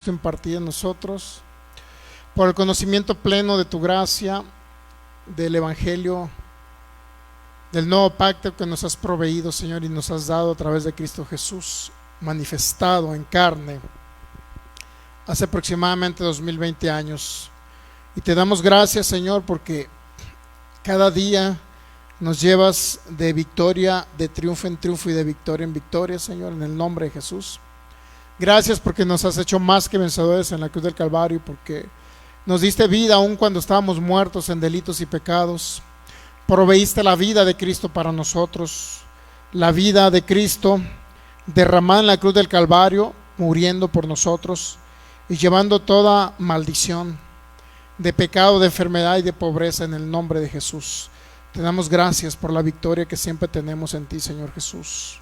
tú impartida en nosotros, por el conocimiento pleno de tu gracia, del Evangelio, del nuevo pacto que nos has proveído, Señor, y nos has dado a través de Cristo Jesús, manifestado en carne hace aproximadamente 2020 años. Y te damos gracias, Señor, porque cada día nos llevas de victoria, de triunfo en triunfo y de victoria en victoria, Señor, en el nombre de Jesús. Gracias porque nos has hecho más que vencedores en la cruz del Calvario, porque nos diste vida aun cuando estábamos muertos en delitos y pecados. Proveíste la vida de Cristo para nosotros, la vida de Cristo derramada en la cruz del Calvario, muriendo por nosotros y llevando toda maldición de pecado, de enfermedad y de pobreza en el nombre de Jesús. Te damos gracias por la victoria que siempre tenemos en ti, Señor Jesús.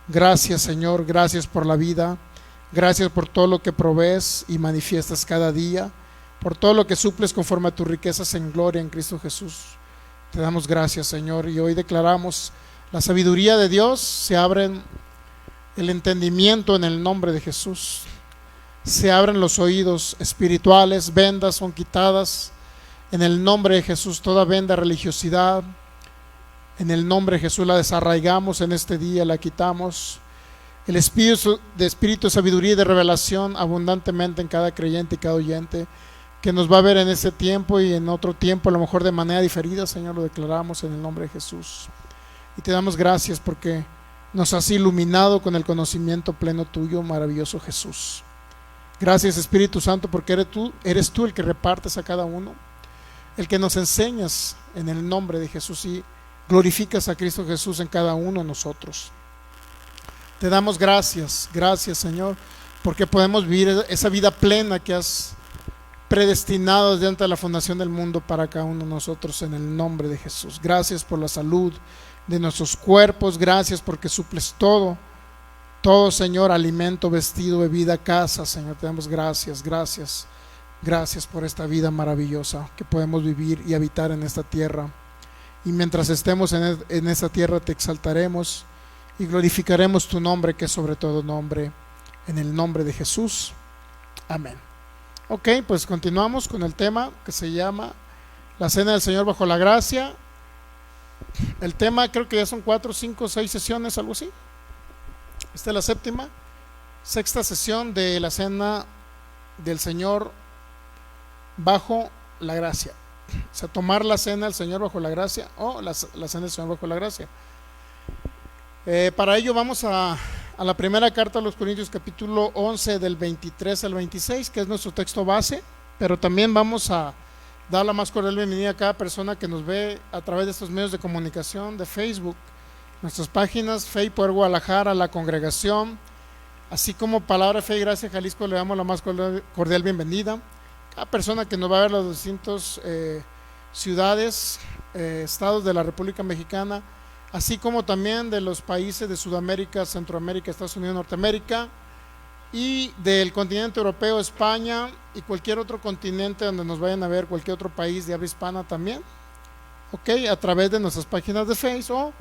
Gracias, Señor, gracias por la vida, gracias por todo lo que provees y manifiestas cada día, por todo lo que suples conforme a tus riquezas en gloria en Cristo Jesús. Te damos gracias, Señor, y hoy declaramos la sabiduría de Dios, se abren el entendimiento en el nombre de Jesús, se abren los oídos espirituales, vendas son quitadas en el nombre de Jesús, toda venda de religiosidad, en el nombre de Jesús la desarraigamos en este día, la quitamos. El espíritu de sabiduría y de revelación abundantemente en cada creyente y cada oyente que nos va a ver en este tiempo y en otro tiempo, a lo mejor de manera diferida, Señor, lo declaramos en el nombre de Jesús. Y te damos gracias porque nos has iluminado con el conocimiento pleno tuyo, maravilloso Jesús. Gracias, Espíritu Santo, porque eres tú el que repartes a cada uno, el que nos enseñas en el nombre de Jesús y glorificas a Cristo Jesús en cada uno de nosotros. Te damos gracias, gracias, Señor, porque podemos vivir esa vida plena que has predestinado desde antes de la fundación del mundo para cada uno de nosotros en el nombre de Jesús. Gracias por la salud de nuestros cuerpos, gracias porque suples todo, Señor, alimento, vestido, bebida, casa, Señor. Te damos gracias, gracias, gracias por esta vida maravillosa que podemos vivir y habitar en esta tierra. Y mientras estemos en esta tierra te exaltaremos y glorificaremos tu nombre, que es sobre todo nombre, en el nombre de Jesús. Amén. Ok, pues continuamos con el tema que se llama la Cena del Señor bajo la gracia. El tema creo que ya son 4, 5, 6 sesiones, algo así. Esta es la sexta sesión de la Cena del Señor bajo la gracia. O sea, tomar la Cena del Señor bajo la gracia o la Cena del Señor bajo la gracia. Para ello vamos a la primera carta a los Corintios, capítulo 11, del 23 al 26, que es nuestro texto base, pero también vamos a dar la más cordial bienvenida a cada persona que nos ve a través de estos medios de comunicación, de Facebook, nuestras páginas, Fe y Poder Guadalajara, la congregación, así como Palabra, Fe y Gracia Jalisco. Le damos la más cordial bienvenida. Cada persona que nos va a ver las distintas ciudades, estados de la República Mexicana, así como también de los países de Sudamérica, Centroamérica, Estados Unidos, Norteamérica y del continente europeo, España y cualquier otro continente donde nos vayan a ver, cualquier otro país de habla hispana también, ok, a través de nuestras páginas de Facebook o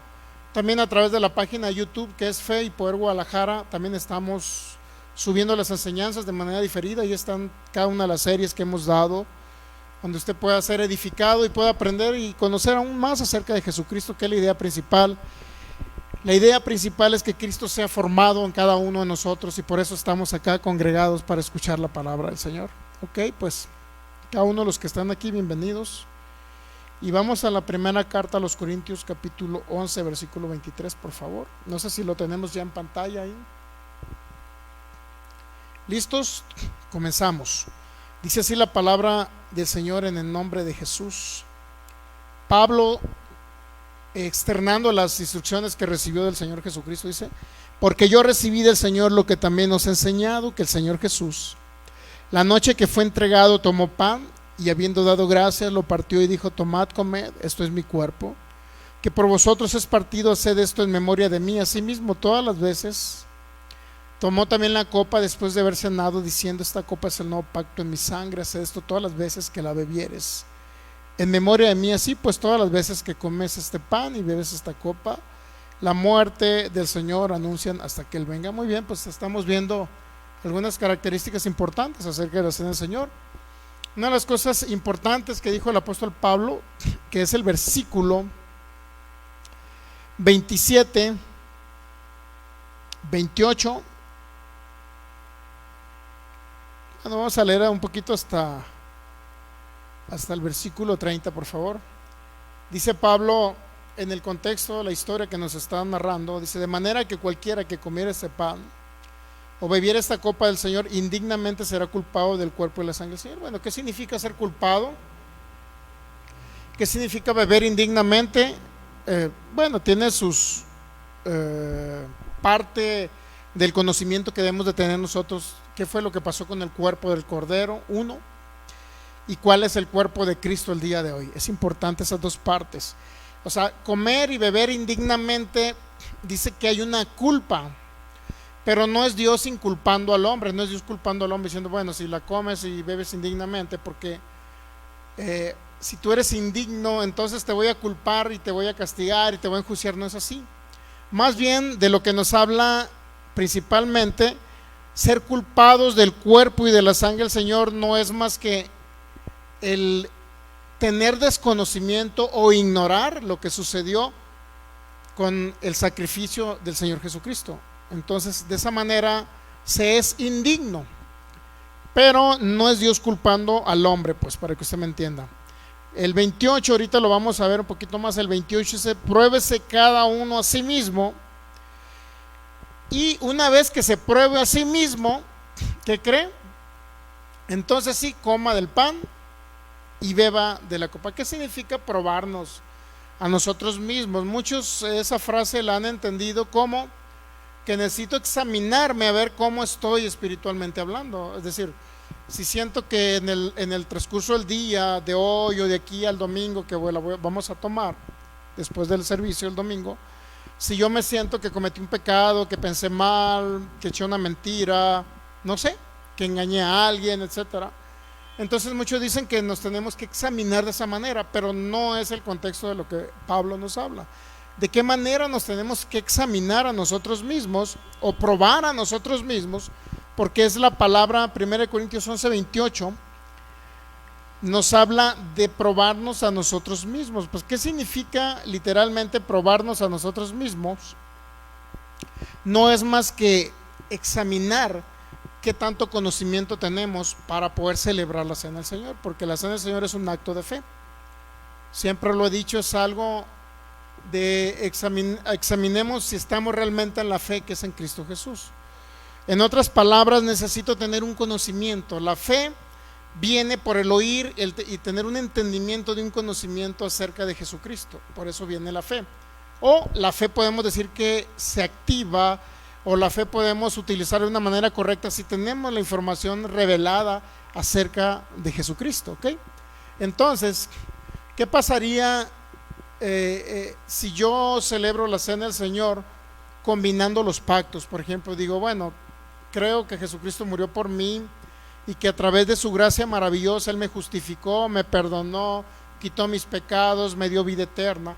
también a través de la página de YouTube, que es Fe y Poder Guadalajara. También estamos subiendo las enseñanzas de manera diferida y están cada una de las series que hemos dado, donde usted pueda ser edificado y pueda aprender y conocer aún más acerca de Jesucristo, que es la idea principal. La idea principal es que Cristo sea formado en cada uno de nosotros, y por eso estamos acá congregados para escuchar la palabra del Señor. Ok, pues cada uno de los que están aquí, bienvenidos. Y vamos a la primera carta a los Corintios, capítulo 11, versículo 23, por favor. No sé si lo tenemos ya en pantalla ahí. ¿Listos? Comenzamos. Dice así la palabra del Señor en el nombre de Jesús. Pablo, externando las instrucciones que recibió del Señor Jesucristo, dice: porque yo recibí del Señor lo que también os he enseñado, que el Señor Jesús, la noche que fue entregado, tomó pan, y habiendo dado gracias, lo partió y dijo: tomad, comed, esto es mi cuerpo, que por vosotros es partido, haced esto en memoria de mí. Asimismo, todas las veces tomó también la copa después de haber cenado, diciendo: esta copa es el nuevo pacto en mi sangre, haced esto todas las veces que la bebieres en memoria de mí. Así pues, todas las veces que comes este pan y bebes esta copa, la muerte del Señor anuncian hasta que Él venga. Muy bien, pues estamos viendo algunas características importantes acerca de la cena del Señor. Una de las cosas importantes que dijo el apóstol Pablo, que es el versículo 27, 28. Bueno, vamos a leer un poquito hasta el versículo 30, por favor. Dice Pablo, en el contexto de la historia que nos está narrando, dice: de manera que cualquiera que comiera este pan o bebiera esta copa del Señor indignamente será culpado del cuerpo y la sangre del Señor. Bueno, ¿qué significa ser culpado? ¿Qué significa beber indignamente? Bueno, tiene sus parte del conocimiento que debemos de tener nosotros. ¿Qué fue lo que pasó con el cuerpo del Cordero? Uno, y cuál es el cuerpo de Cristo el día de hoy. Es importante esas dos partes. O sea, comer y beber indignamente dice que hay una culpa, pero no es Dios inculpando al hombre, no es Dios culpando al hombre diciendo, bueno, si la comes y bebes indignamente, porque si tú eres indigno, entonces te voy a culpar y te voy a castigar y te voy a enjuiciar. No es así. Más bien, de lo que nos habla principalmente, ser culpados del cuerpo y de la sangre del Señor no es más que el tener desconocimiento o ignorar lo que sucedió con el sacrificio del Señor Jesucristo. Entonces, de esa manera se es indigno, pero no es Dios culpando al hombre, pues, para que usted me entienda. El 28, ahorita lo vamos a ver un poquito más. El 28 dice: pruébese cada uno a sí mismo, y una vez que se pruebe a sí mismo, ¿qué cree? Entonces sí, coma del pan y beba de la copa. ¿Qué significa probarnos a nosotros mismos? Muchos esa frase la han entendido como que necesito examinarme a ver cómo estoy espiritualmente hablando. Es decir, si siento que en el transcurso del día, de hoy o de aquí al domingo que vamos a tomar después del servicio el domingo, si yo me siento que cometí un pecado, que pensé mal, que eché una mentira, no sé, que engañé a alguien, etcétera, entonces muchos dicen que nos tenemos que examinar de esa manera, pero no es el contexto de lo que Pablo nos habla. ¿De qué manera nos tenemos que examinar a nosotros mismos o probar a nosotros mismos? Porque es la palabra 1 Corintios 11:28, nos habla de probarnos a nosotros mismos. Pues, ¿qué significa literalmente probarnos a nosotros mismos? No es más que examinar qué tanto conocimiento tenemos para poder celebrar la cena del Señor, porque la cena del Señor es un acto de fe. Siempre lo he dicho, es algo de examinemos si estamos realmente en la fe que es en Cristo Jesús. En otras palabras, necesito tener un conocimiento. La fe viene por el oír y tener un entendimiento de un conocimiento acerca de Jesucristo. Por eso viene la fe. O la fe podemos decir que se activa, o la fe podemos utilizar de una manera correcta si tenemos la información revelada acerca de Jesucristo, ¿ok? Entonces, ¿qué pasaría si yo celebro la cena del Señor combinando los pactos? Por ejemplo, digo, bueno, creo que Jesucristo murió por mí y que a través de su gracia maravillosa Él me justificó, me perdonó, quitó mis pecados, me dio vida eterna,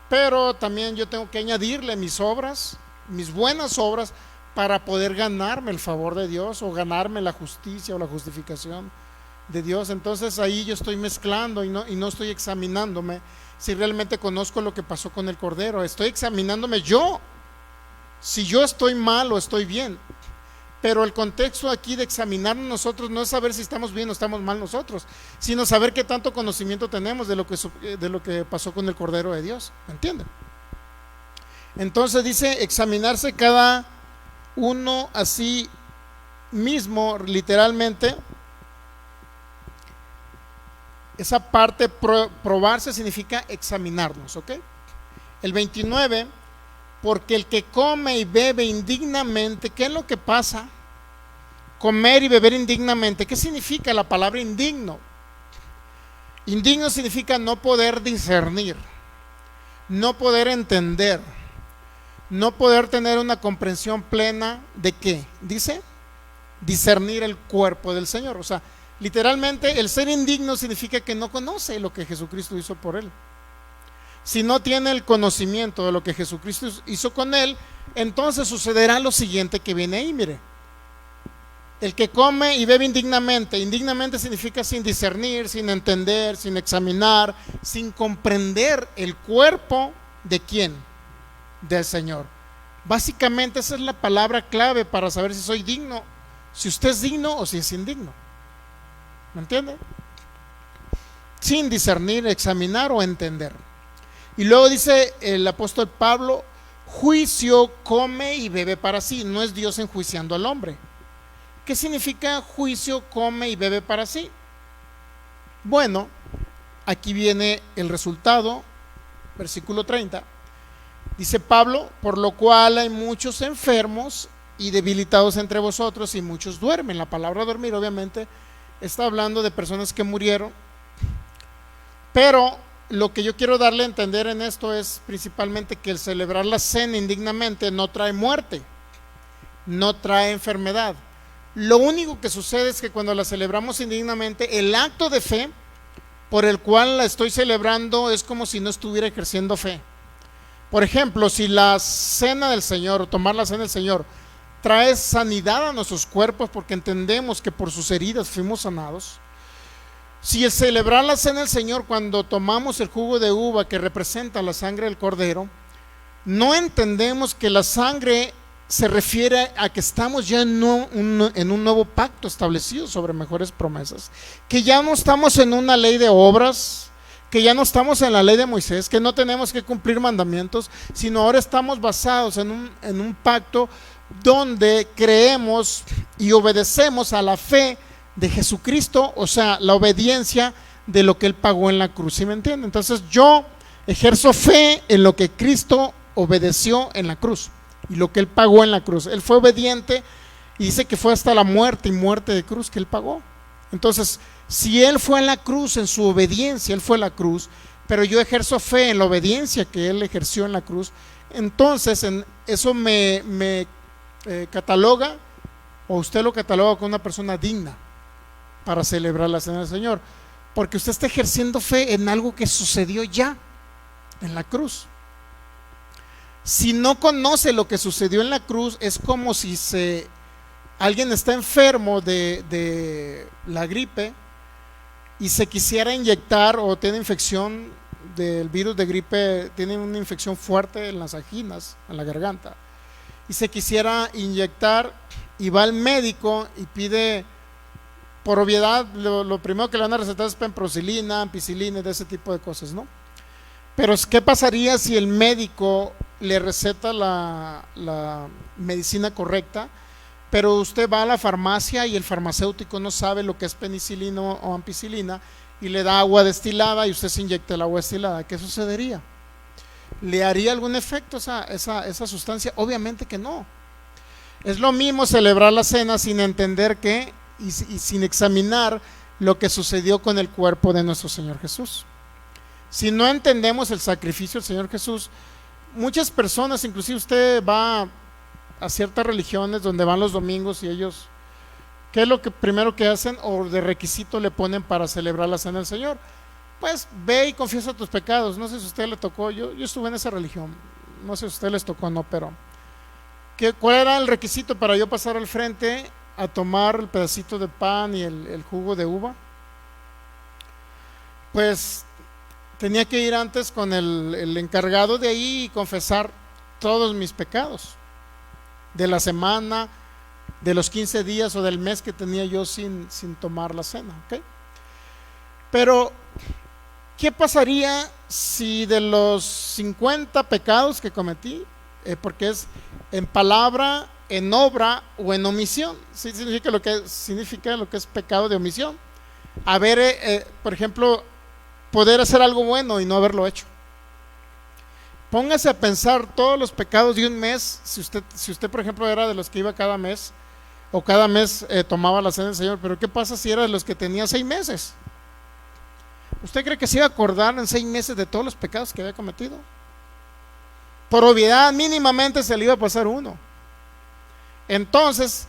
pero también yo tengo que añadirle mis obras, mis buenas obras, para poder ganarme el favor de Dios o ganarme la justicia o la justificación de Dios. Entonces ahí yo estoy mezclando y no estoy examinándome si realmente conozco lo que pasó con el Cordero. Estoy examinándome yo, si yo estoy mal o estoy bien. Pero el contexto aquí de examinarnos nosotros no es saber si estamos bien o estamos mal nosotros, sino saber qué tanto conocimiento tenemos de lo que pasó con el Cordero de Dios. ¿Me entienden? Entonces dice examinarse cada uno a sí mismo, literalmente. Esa parte probarse significa examinarnos, ¿ok? El 29, porque el que come y bebe indignamente, ¿qué es lo que pasa? Comer y beber indignamente. ¿Qué significa la palabra indigno? Indigno significa no poder discernir, no poder entender, no poder tener una comprensión plena de qué. Dice, discernir el cuerpo del Señor. O sea, literalmente el ser indigno significa que no conoce lo que Jesucristo hizo por él. Si no tiene el conocimiento de lo que Jesucristo hizo con él, entonces sucederá lo siguiente que viene ahí, mire. El que come y bebe indignamente. Indignamente significa sin discernir, sin entender, sin examinar, sin comprender el cuerpo de quién, del Señor. Básicamente esa es la palabra clave para saber si soy digno, si usted es digno o si es indigno. ¿Me entiende? Sin discernir, examinar o entender. Y luego dice el apóstol Pablo, juicio come y bebe para sí. No es Dios enjuiciando al hombre. ¿Qué significa juicio come y bebe para sí? Bueno, aquí viene el resultado, versículo 30. Dice Pablo, por lo cual hay muchos enfermos y debilitados entre vosotros y muchos duermen. La palabra dormir obviamente está hablando de personas que murieron, pero lo que yo quiero darle a entender en esto es principalmente que el celebrar la cena indignamente no trae muerte, no trae enfermedad. Lo único que sucede es que cuando la celebramos indignamente, el acto de fe por el cual la estoy celebrando es como si no estuviera ejerciendo fe. Por ejemplo, si la cena del Señor o tomar la cena del Señor trae sanidad a nuestros cuerpos porque entendemos que por sus heridas fuimos sanados. Si el celebrar la cena del Señor cuando tomamos el jugo de uva que representa la sangre del Cordero, no entendemos que la sangre se refiere a que estamos ya en un nuevo pacto establecido sobre mejores promesas, que ya no estamos en una ley de obras, que ya no estamos en la ley de Moisés, que no tenemos que cumplir mandamientos, sino ahora estamos basados en un pacto donde creemos y obedecemos a la fe de Jesucristo, o sea, la obediencia de lo que Él pagó en la cruz, ¿sí me entienden? Entonces yo ejerzo fe en lo que Cristo obedeció en la cruz y lo que Él pagó en la cruz. Él fue obediente y dice que fue hasta la muerte y muerte de cruz que Él pagó. Entonces, si Él fue en la cruz, en su obediencia, Él fue en la cruz, pero yo ejerzo fe en la obediencia que Él ejerció en la cruz, entonces eso me cataloga, o usted lo cataloga como una persona digna para celebrar la cena del Señor, porque usted está ejerciendo fe en algo que sucedió ya en la cruz. Si no conoce lo que sucedió en la cruz, es como si alguien está enfermo de la gripe y se quisiera inyectar, o tiene infección del virus de gripe, tiene una infección fuerte en las anginas, en la garganta, y se quisiera inyectar y va al médico y pide, por obviedad, lo primero que le van a recetar es penprocilina, ampicilina, de ese tipo de cosas, ¿no? Pero ¿qué pasaría si el médico le receta la medicina correcta, pero usted va a la farmacia y el farmacéutico no sabe lo que es penicilina o ampicilina y le da agua destilada y usted se inyecta el agua destilada? ¿Qué sucedería? ¿Le haría algún efecto esa sustancia? Obviamente que no. Es lo mismo celebrar la cena sin entender y sin examinar lo que sucedió con el cuerpo de nuestro Señor Jesús. Si no entendemos el sacrificio del Señor Jesús, muchas personas, inclusive usted va a ciertas religiones donde van los domingos y ellos, ¿qué es lo que primero que hacen o de requisito le ponen para celebrar la cena del Señor? Pues ve y confiesa tus pecados. No sé si a usted le tocó, yo estuve en esa religión, no sé si a usted les tocó o no, pero ¿cuál era el requisito para yo pasar al frente a tomar el pedacito de pan y el jugo de uva? Pues tenía que ir antes con el encargado de ahí y confesar todos mis pecados de la semana, de los 15 días o del mes que tenía yo sin tomar la cena, ¿ok? Pero ¿qué pasaría si de los 50 pecados que cometí, porque es en palabra, en obra o en omisión? Sí, significa lo que es pecado de omisión. Por ejemplo, poder hacer algo bueno y no haberlo hecho. Póngase a pensar todos los pecados de un mes. Si usted por ejemplo era de los que iba cada mes, o cada mes tomaba la cena del Señor, pero ¿qué pasa si era de los que tenía 6 meses? ¿Usted cree que se iba a acordar en 6 meses de todos los pecados que había cometido? Por obviedad, mínimamente se le iba a pasar uno. Entonces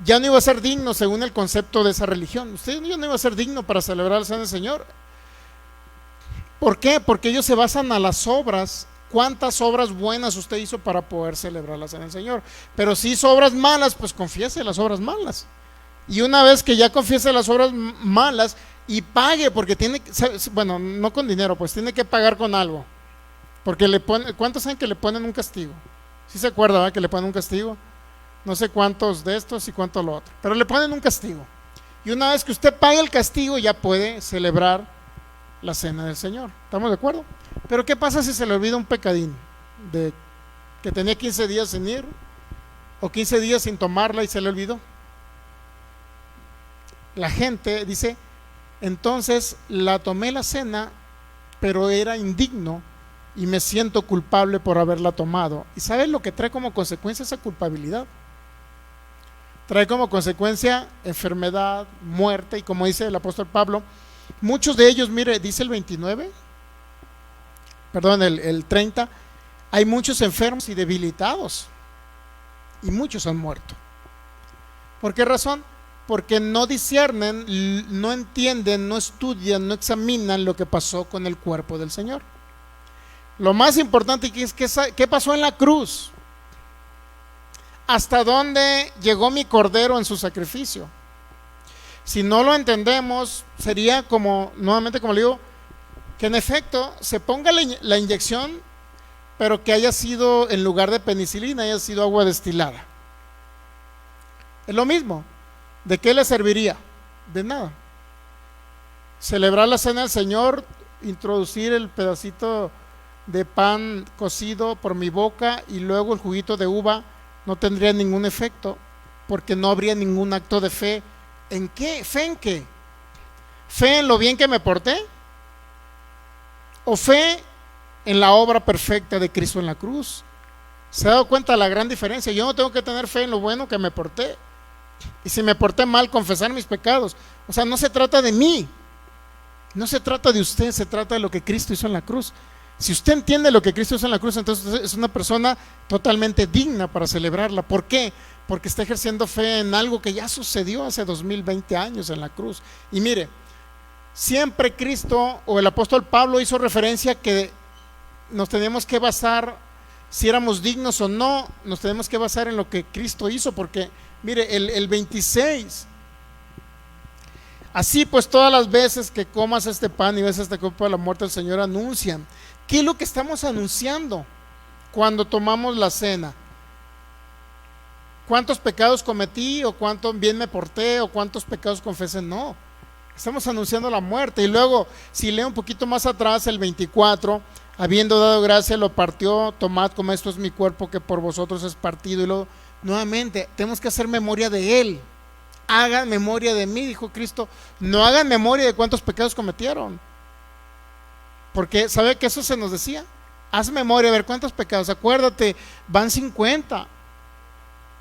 ya no iba a ser digno según el concepto de esa religión. Usted ya no iba a ser digno para celebrar la cena del Señor. ¿Por qué? Porque ellos se basan a las obras cuántas obras buenas usted hizo para poder celebrar la cena del Señor. Pero si hizo obras malas, pues confiese las obras malas. Y una vez que ya confiese las obras malas y pague, porque tiene que, bueno, no con dinero, pues tiene que pagar con algo. Porque ¿cuántos saben que le ponen un castigo? ¿Sí se acuerda, ¿verdad? Que le ponen un castigo? No sé cuántos de estos y cuántos lo otro, pero le ponen un castigo. Y una vez que usted pague el castigo, ya puede celebrar la cena del Señor. ¿Estamos de acuerdo? Pero ¿qué pasa si se le olvida un pecadín de que tenía 15 días sin ir o 15 días sin tomarla y se le olvidó? La gente dice, entonces la tomé la cena, pero era indigno y me siento culpable por haberla tomado. ¿Y sabes lo que trae como consecuencia esa culpabilidad? Trae como consecuencia enfermedad, muerte, y como dice el apóstol Pablo, muchos de ellos, mire, dice el 29, perdón, el 30, hay muchos enfermos y debilitados, y muchos han muerto. ¿Por qué razón? Porque no disciernen, no entienden, no estudian, no examinan lo que pasó con el cuerpo del Señor. Lo más importante es ¿qué pasó en la cruz? ¿Hasta dónde llegó mi cordero en su sacrificio? Si no lo entendemos, sería como, nuevamente como le digo, que en efecto se ponga la inyección, pero que haya sido, en lugar de penicilina, haya sido agua destilada. Es lo mismo. ¿De qué le serviría? De nada. Celebrar la cena del Señor, introducir el pedacito de pan cocido por mi boca y luego el juguito de uva, no tendría ningún efecto, porque no habría ningún acto de fe. ¿En qué? ¿Fe en qué? ¿Fe en lo bien que me porté? ¿O fe en la obra perfecta de Cristo en la cruz? ¿Se ha dado cuenta de la gran diferencia? Yo no tengo que tener fe en lo bueno que me porté, y si me porté mal, confesar mis pecados. O sea, no se trata de mí, no se trata de usted, se trata de lo que Cristo hizo en la cruz. Si usted entiende lo que Cristo hizo en la cruz, entonces es una persona totalmente digna para celebrarla. ¿Por qué? Porque está ejerciendo fe en algo que ya sucedió hace 2020 años en la cruz. Y mire, siempre Cristo o el apóstol Pablo hizo referencia que nos tenemos que basar, si éramos dignos o no, nos tenemos que basar en lo que Cristo hizo, porque mire, el 26, así pues todas las veces que comas este pan y ves esta copa de la muerte del Señor, anuncian. ¿Qué es lo que estamos anunciando cuando tomamos la cena? ¿Cuántos pecados cometí o cuánto bien me porté o cuántos pecados confesé? No, estamos anunciando la muerte. Y luego, si leo un poquito más atrás, el 24, habiendo dado gracia, lo partió, tomad, como esto es mi cuerpo que por vosotros es partido. Y luego, nuevamente, tenemos que hacer memoria de Él. Hagan memoria de mí, dijo Cristo. No hagan memoria de cuántos pecados cometieron. Porque, ¿sabe que eso se nos decía? Haz memoria, a ver cuántos pecados. Acuérdate, van 50.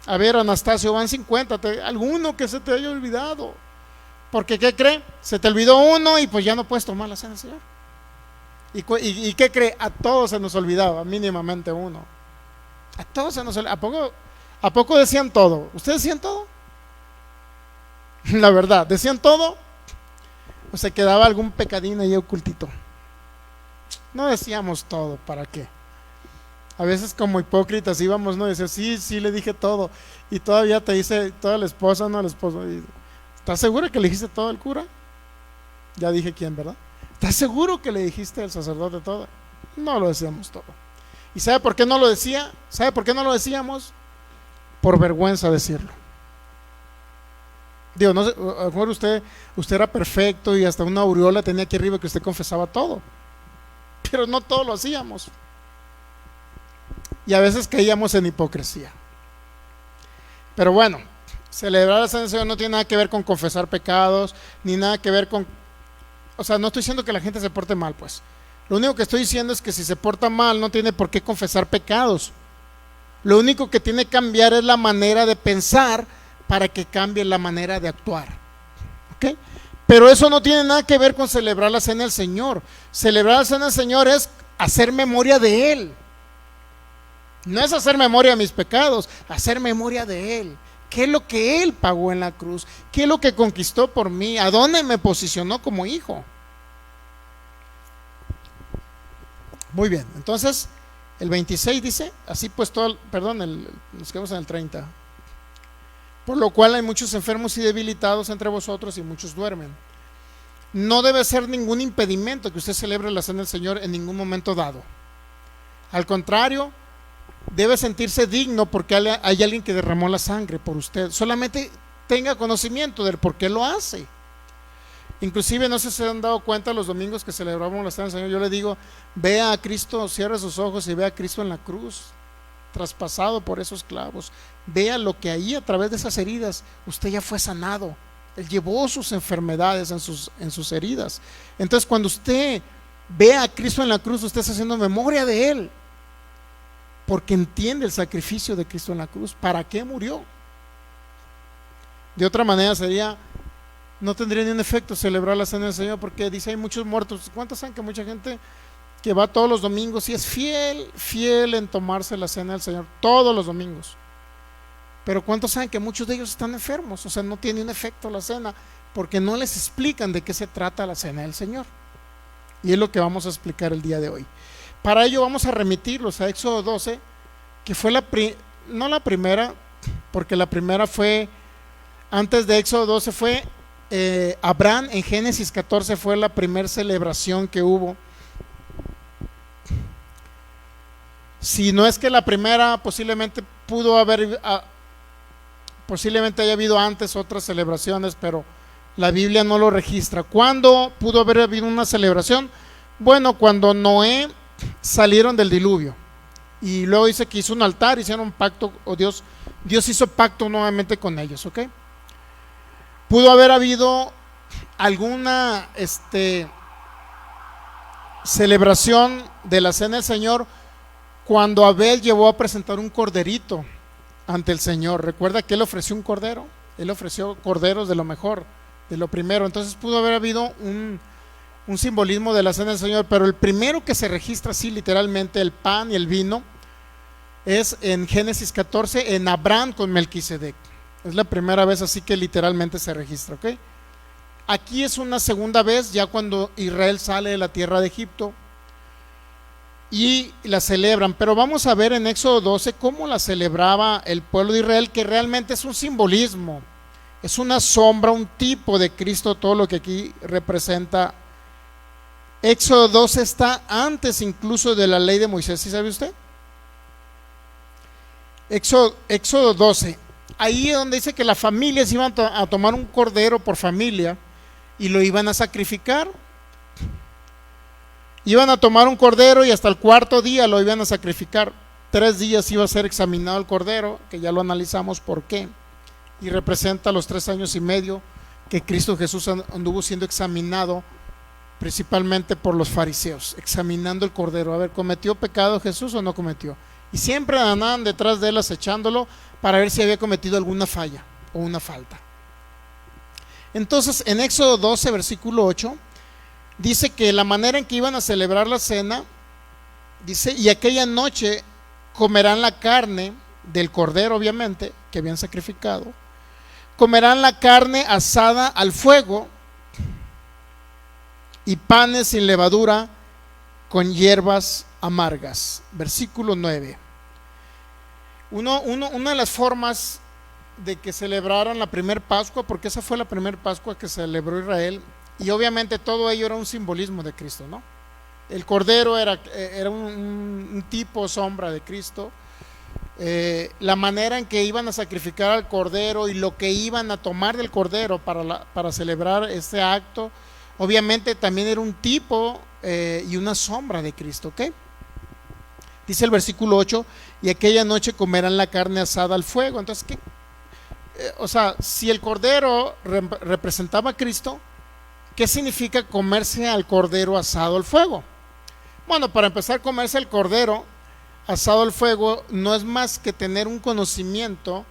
A ver, Anastasio, van 50. Alguno que se te haya olvidado. Porque, ¿qué cree? Se te olvidó uno y pues ya no puedes tomar la cena del Señor. ¿Y qué cree? A todos se nos olvidaba, mínimamente uno. A todos se nos olvidaba. ¿A poco decían todo? ¿Ustedes decían todo? La verdad, ¿decían todo? ¿O se quedaba algún pecadín ahí ocultito? No decíamos todo, ¿para qué? A veces como hipócritas íbamos, ¿no? Decía, sí, le dije todo. Y todavía te dice toda la esposa, ¿no? El esposo. ¿Estás seguro que le dijiste todo al cura? Ya dije quién, ¿verdad? ¿Estás seguro que le dijiste al sacerdote todo? No lo decíamos todo. ¿Y sabe por qué no lo decía? ¿Sabe por qué no lo decíamos? Por vergüenza decirlo. Digo, no sé, a lo mejor usted era perfecto y hasta una aureola tenía aquí arriba que usted confesaba todo. Pero no todo lo hacíamos. Y a veces caíamos en hipocresía. Pero bueno, celebrar la cena del Señor no tiene nada que ver con confesar pecados, ni nada que ver con... O sea, no estoy diciendo que la gente se porte mal, pues. Lo único que estoy diciendo es que si se porta mal no tiene por qué confesar pecados. Lo único que tiene que cambiar es la manera de pensar para que cambie la manera de actuar. ¿Ok? Pero eso no tiene nada que ver con celebrar la cena del Señor. Celebrar la cena del Señor es hacer memoria de Él. No es hacer memoria de mis pecados, hacer memoria de Él. ¿Qué es lo que Él pagó en la cruz? ¿Qué es lo que conquistó por mí? ¿A dónde me posicionó como hijo? Muy bien, entonces El 26 dice, así pues todo, perdón, nos quedamos en el 30. Por lo cual hay muchos enfermos y debilitados entre vosotros y muchos duermen. No debe ser ningún impedimento que usted celebre la cena del Señor en ningún momento dado. Al contrario, debe sentirse digno porque hay alguien que derramó la sangre por usted. Solamente tenga conocimiento del por qué lo hace. Inclusive, no sé si se han dado cuenta, los domingos que celebramos la cena del Señor, yo le digo, vea a Cristo, cierre sus ojos y vea a Cristo en la cruz, traspasado por esos clavos. Vea lo que ahí, a través de esas heridas, usted ya fue sanado. Él llevó sus enfermedades en sus heridas. Entonces, cuando usted ve a Cristo en la cruz, usted está haciendo memoria de Él, porque entiende el sacrificio de Cristo en la cruz. ¿Para qué murió? De otra manera no tendría ni un efecto celebrar la cena del Señor, porque dice hay muchos muertos. ¿Cuántos saben que mucha gente que va todos los domingos y es fiel en tomarse la cena del Señor todos los domingos? Pero ¿cuántos saben que muchos de ellos están enfermos? O sea, no tiene un efecto la cena, porque no les explican de qué se trata la cena del Señor. Y es lo que vamos a explicar el día de hoy. Para ello vamos a remitirlos a Éxodo 12, que fue no la primera, porque la primera fue, antes de Éxodo 12 fue Abraham. En Génesis 14 fue la primera celebración que hubo. Si no es que la primera, posiblemente haya habido antes otras celebraciones, pero la Biblia no lo registra. ¿Cuándo pudo haber habido una celebración? Bueno, cuando Noé salieron del diluvio, y luego dice que hizo un altar, hicieron un pacto, o Dios hizo pacto nuevamente con ellos, ¿ok? Pudo haber habido alguna celebración de la cena del Señor cuando Abel llevó a presentar un corderito ante el Señor. Recuerda que él ofreció un cordero, él ofreció corderos de lo mejor, de lo primero. Entonces pudo haber habido un simbolismo de la cena del Señor, pero el primero que se registra así literalmente, el pan y el vino, es en Génesis 14, en Abraham con Melquisedec. Es la primera vez así que literalmente se registra, ¿ok? Aquí es una segunda vez, ya cuando Israel sale de la tierra de Egipto y la celebran. Pero vamos a ver en Éxodo 12 cómo la celebraba el pueblo de Israel, que realmente es un simbolismo, es una sombra, un tipo de Cristo, todo lo que aquí representa. Éxodo 12 está antes incluso de la ley de Moisés, ¿sí sabe usted? Éxodo 12, ahí es donde dice que las familias iban a tomar un cordero por familia y lo iban a sacrificar. Iban a tomar un cordero y hasta el cuarto día lo iban a sacrificar. 3 días iba a ser examinado el cordero, que ya lo analizamos por qué, y representa los 3 años y medio que Cristo Jesús anduvo siendo examinado, principalmente por los fariseos, examinando el cordero, a ver, ¿cometió pecado Jesús o no cometió? Y siempre andaban detrás de él acechándolo para ver si había cometido alguna falla o una falta. Entonces, en Éxodo 12, versículo 8, dice que la manera en que iban a celebrar la cena, dice, y aquella noche comerán la carne del cordero, obviamente, que habían sacrificado, comerán la carne asada al fuego y panes sin levadura con hierbas amargas. Versículo 9. Una de las formas de que celebraran la primer Pascua, porque esa fue la primer Pascua que celebró Israel, y obviamente todo ello era un simbolismo de Cristo, ¿no? El cordero era un tipo, sombra de Cristo. La manera en que iban a sacrificar al cordero y lo que iban a tomar del cordero para celebrar este acto, obviamente también era un tipo y una sombra de Cristo, ¿ok? Dice el versículo 8, y aquella noche comerán la carne asada al fuego. Entonces, ¿qué? O sea, si el cordero representaba a Cristo, ¿qué significa comerse al cordero asado al fuego? Bueno, para empezar, comerse el cordero asado al fuego no es más que tener un conocimiento.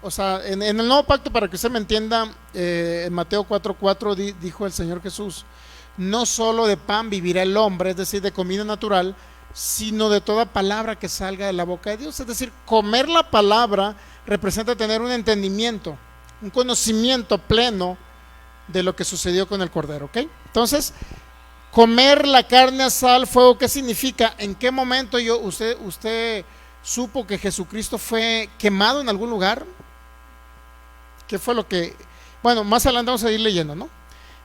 O sea, en el nuevo pacto, para que usted me entienda, en Mateo 4:4 dijo el Señor Jesús: no solo de pan vivirá el hombre, es decir, de comida natural, sino de toda palabra que salga de la boca de Dios. Es decir, comer la palabra representa tener un entendimiento, un conocimiento pleno de lo que sucedió con el cordero, ¿ok? Entonces, Comer la carne asada al fuego, ¿qué significa? ¿En qué momento usted supo que Jesucristo fue quemado en algún lugar? ¿Qué fue lo que...? Bueno, más adelante vamos a ir leyendo, ¿no?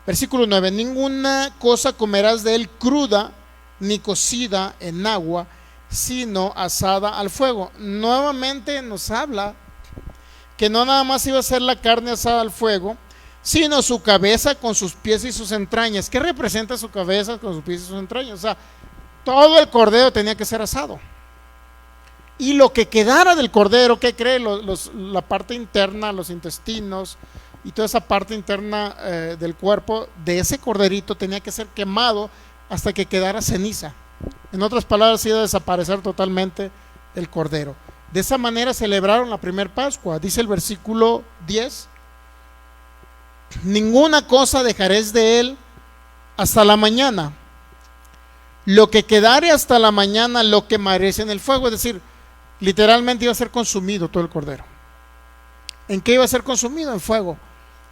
Versículo 9: ninguna cosa comerás de él cruda, ni cocida en agua, sino asada al fuego. Nuevamente nos habla que no nada más iba a ser la carne asada al fuego, sino su cabeza con sus pies y sus entrañas. ¿Qué representa su cabeza con sus pies y sus entrañas? O sea, todo el cordero tenía que ser asado. Y lo que quedara del cordero, ¿qué cree? La parte interna, los intestinos y toda esa parte interna del cuerpo de ese corderito tenía que ser quemado hasta que quedara ceniza. En otras palabras, iba a desaparecer totalmente el cordero. De esa manera celebraron la primer Pascua. Dice el versículo 10: ninguna cosa dejaréis de él hasta la mañana. Lo que quedare hasta la mañana lo quemaréis en el fuego. Es decir, literalmente iba a ser consumido todo el cordero. ¿En qué iba a ser consumido? En fuego.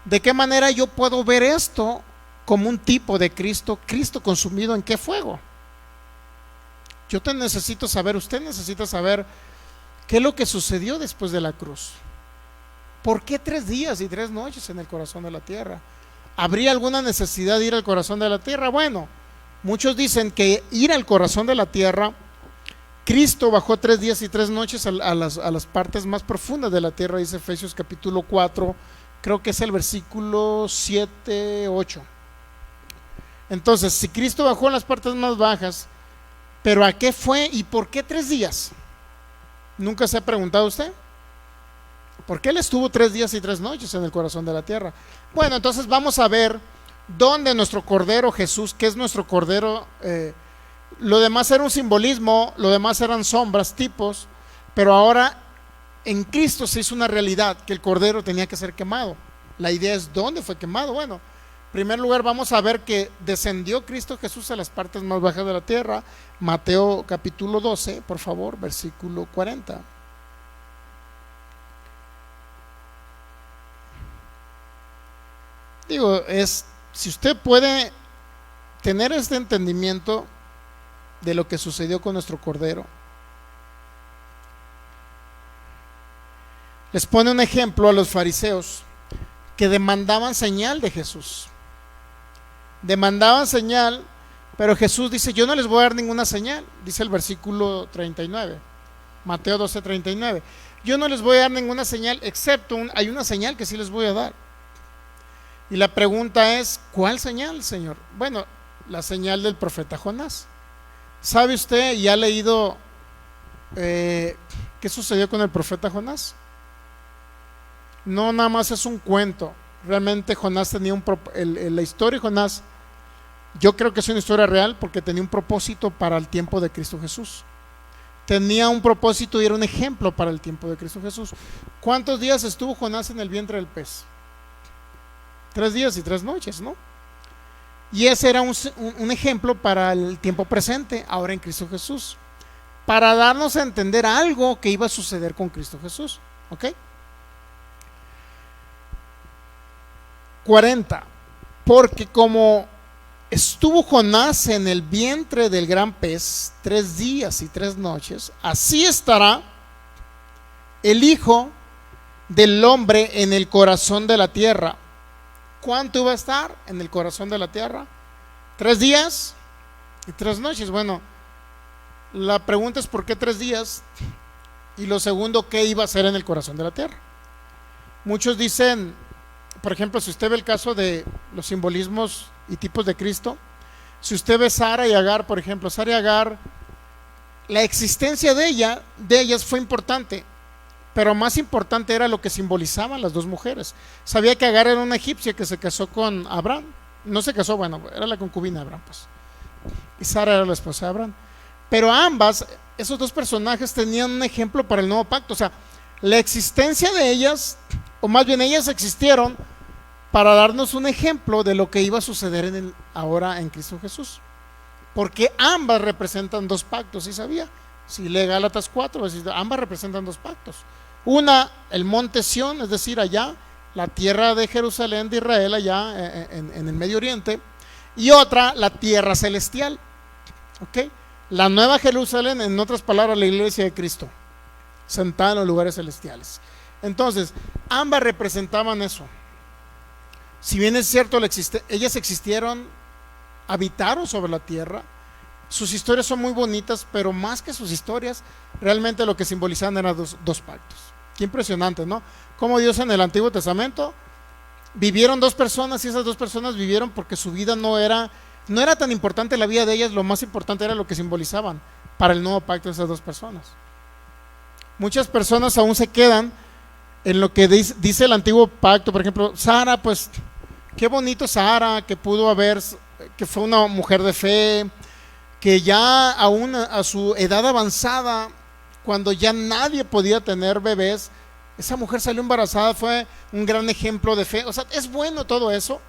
¿De qué manera yo puedo ver esto como un tipo de Cristo? Cristo consumido en qué fuego. Yo te necesito saber, usted necesita saber qué es lo que sucedió después de la cruz. ¿Por qué 3 días y 3 noches en el corazón de la tierra? ¿Habría alguna necesidad de ir al corazón de la tierra? Bueno, muchos dicen que ir al corazón de la tierra, Cristo bajó 3 días y 3 noches a las partes más profundas de la tierra, dice Efesios capítulo 4, creo que es el versículo 7, 8. Entonces, si Cristo bajó en las partes más bajas, ¿pero a qué fue y por qué 3 días? ¿Nunca se ha preguntado usted? ¿Por qué él estuvo 3 días y 3 noches en el corazón de la tierra? Bueno, entonces vamos a ver dónde nuestro Cordero Jesús, que es nuestro Cordero, lo demás era un simbolismo, lo demás eran sombras, tipos, pero ahora en Cristo se hizo una realidad, que el Cordero tenía que ser quemado. La idea es ¿dónde fue quemado? Bueno, en primer lugar vamos a ver que descendió Cristo Jesús a las partes más bajas de la tierra. Mateo capítulo 12, por favor, versículo 40. Digo, si usted puede tener este entendimiento de lo que sucedió con nuestro Cordero, les pone un ejemplo a los fariseos que demandaban señal de Jesús. Demandaban señal, pero Jesús dice: yo no les voy a dar ninguna señal. Dice el versículo 39, Mateo 12, 39: yo no les voy a dar ninguna señal, excepto hay una señal que sí les voy a dar. Y la pregunta es: ¿cuál señal, Señor? Bueno, la señal del profeta Jonás. ¿Sabe usted y ha leído qué sucedió con el profeta Jonás? No nada más es un cuento. Realmente Jonás tenía la historia de Jonás, yo creo que es una historia real, porque tenía un propósito para el tiempo de Cristo Jesús. Tenía un propósito y era un ejemplo para el tiempo de Cristo Jesús. ¿Cuántos días estuvo Jonás en el vientre del pez? 3 días y 3 noches, ¿no? Y ese era un ejemplo para el tiempo presente, ahora en Cristo Jesús, para darnos a entender algo que iba a suceder con Cristo Jesús. ¿Ok? 40. Porque como estuvo Jonás en el vientre del gran pez 3 días y 3 noches, así estará el Hijo del Hombre en el corazón de la tierra. ¿Cuánto iba a estar en el corazón de la tierra? 3 días y 3 noches. Bueno, la pregunta es ¿por qué 3 días? Y lo segundo, ¿qué iba a hacer en el corazón de la tierra? Muchos dicen, por ejemplo, si usted ve el caso de los simbolismos y tipos de Cristo, si usted ve Sara y Agar, por ejemplo, Sara y Agar, la existencia de ellas fue importante, pero más importante era lo que simbolizaban las 2 mujeres. Sabía que Agar era una egipcia que se casó con Abraham. No se casó, bueno, era la concubina de Abraham, pues. Y Sara era la esposa de Abraham. Pero ambas, esos 2 personajes tenían un ejemplo para el nuevo pacto. O sea, la existencia de ellas, o más bien ellas existieron para darnos un ejemplo de lo que iba a suceder ahora en Cristo Jesús. Porque ambas representan 2 pactos, ¿sí sabía? Si lee Gálatas 4, ambas representan 2 pactos. Una, el monte Sión, es decir, allá, la tierra de Jerusalén, de Israel, allá en el Medio Oriente. y otra la tierra celestial. ¿Ok? La nueva Jerusalén, en otras palabras, la iglesia de Cristo, sentada en los lugares celestiales. Entonces, ambas representaban eso. Si bien es cierto, ellas existieron, habitaron sobre la tierra. Sus historias son muy bonitas, pero más que sus historias, realmente lo que simbolizaban eran dos pactos. Qué impresionante, ¿no? Como Dios en el Antiguo Testamento vivieron dos personas, y esas dos personas vivieron porque su vida no era tan importante la vida de ellas, lo más importante era lo que simbolizaban para el nuevo pacto de esas dos personas. Muchas personas aún se quedan en lo que dice el antiguo pacto. Por ejemplo, Sara, pues qué bonito Sara, que que fue una mujer de fe, que ya aún a su edad avanzada, cuando ya nadie podía tener bebés, esa mujer salió embarazada, fue un gran ejemplo de fe. O sea, es bueno todo eso,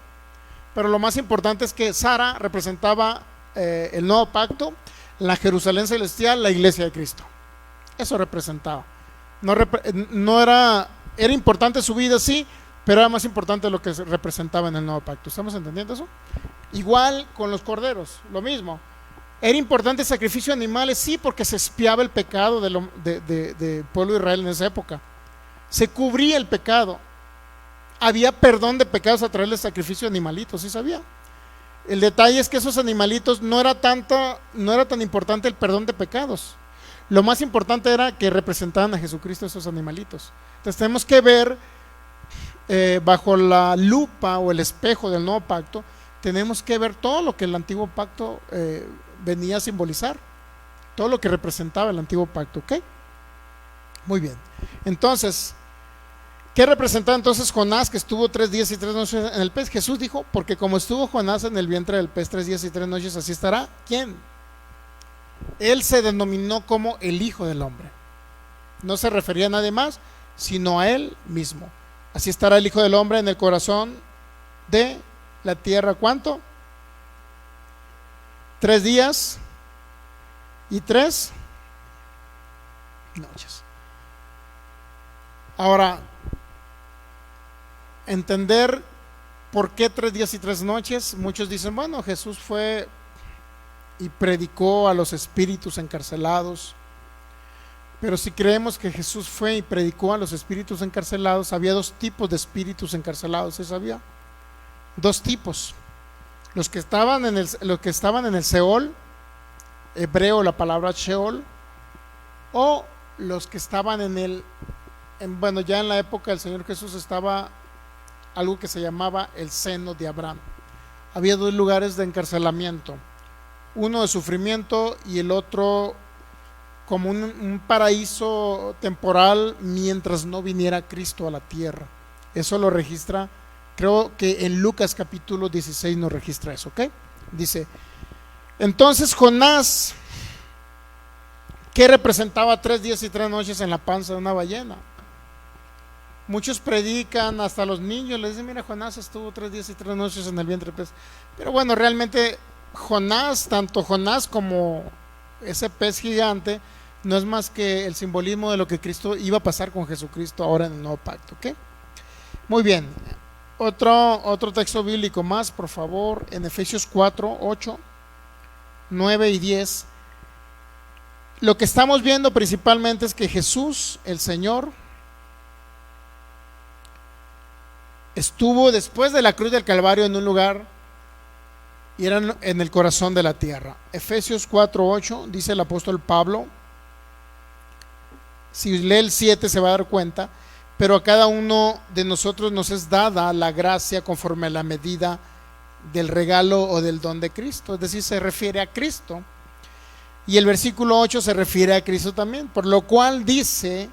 pero lo más importante es que Sara representaba el nuevo pacto, la Jerusalén celestial, la iglesia de Cristo. Eso representaba. No era importante su vida, sí, pero era más importante lo que representaba en el nuevo pacto. ¿Estamos entendiendo eso? Igual con los corderos, lo mismo. Era importante el sacrificio de animales, sí, porque se expiaba el pecado del pueblo de Israel en esa época. Se cubría el pecado. Había perdón de pecados a través del sacrificio de animalitos, ¿sí sabía? El detalle es que esos animalitos no era tan importante el perdón de pecados. Lo más importante era que representaban a Jesucristo esos animalitos. Entonces tenemos que ver bajo la lupa o el espejo del nuevo pacto, tenemos que ver todo lo que el antiguo pacto venía a simbolizar, todo lo que representaba el antiguo pacto. ¿Ok? Muy bien. Entonces, ¿qué representaba entonces Jonás, que estuvo 3 días y 3 noches en el pez? Jesús dijo, porque como estuvo Jonás en el vientre del pez 3 días y 3 noches, así estará. ¿Quién? Él se denominó como el Hijo del Hombre. No se refería a nadie más, sino a él mismo. Así estará el Hijo del Hombre en el corazón de la tierra. ¿Cuánto? 3 días y 3 noches. Ahora, entender por qué 3 días y 3 noches. Muchos dicen, bueno, Jesús fue y predicó a los espíritus encarcelados. Pero si creemos que Jesús fue y predicó a los espíritus encarcelados, había 2 tipos de espíritus encarcelados. ¿Sí sabía? 2 tipos. Los que estaban en el Seol, hebreo la palabra Sheol, o los que estaban bueno, ya en la época del Señor Jesús estaba algo que se llamaba el seno de Abraham. Había 2 lugares de encarcelamiento, uno de sufrimiento y el otro como un paraíso temporal mientras no viniera Cristo a la tierra. Eso lo registra, creo que en Lucas capítulo 16 nos registra eso. ¿Ok? Dice, entonces Jonás, ¿qué representaba 3 días y 3 noches en la panza de una ballena? Muchos predican, hasta los niños les dicen, mira, Jonás estuvo 3 días y 3 noches en el vientre del pez. Pero bueno, realmente Jonás, tanto Jonás como ese pez gigante, no es más que el simbolismo de lo que Cristo iba a pasar con Jesucristo ahora en el nuevo pacto. ¿Ok? Muy bien. Otro texto bíblico más, por favor, en Efesios 4, 8, 9 y 10. Lo que estamos viendo principalmente es que Jesús, el Señor, estuvo después de la cruz del Calvario en un lugar y era en el corazón de la tierra. Efesios 4:8 dice el apóstol Pablo, si lee el 7 se va a dar cuenta, pero a cada uno de nosotros nos es dada la gracia conforme a la medida del regalo o del don de Cristo, es decir, se refiere a Cristo. Y el versículo 8 se refiere a Cristo también, por lo cual dice,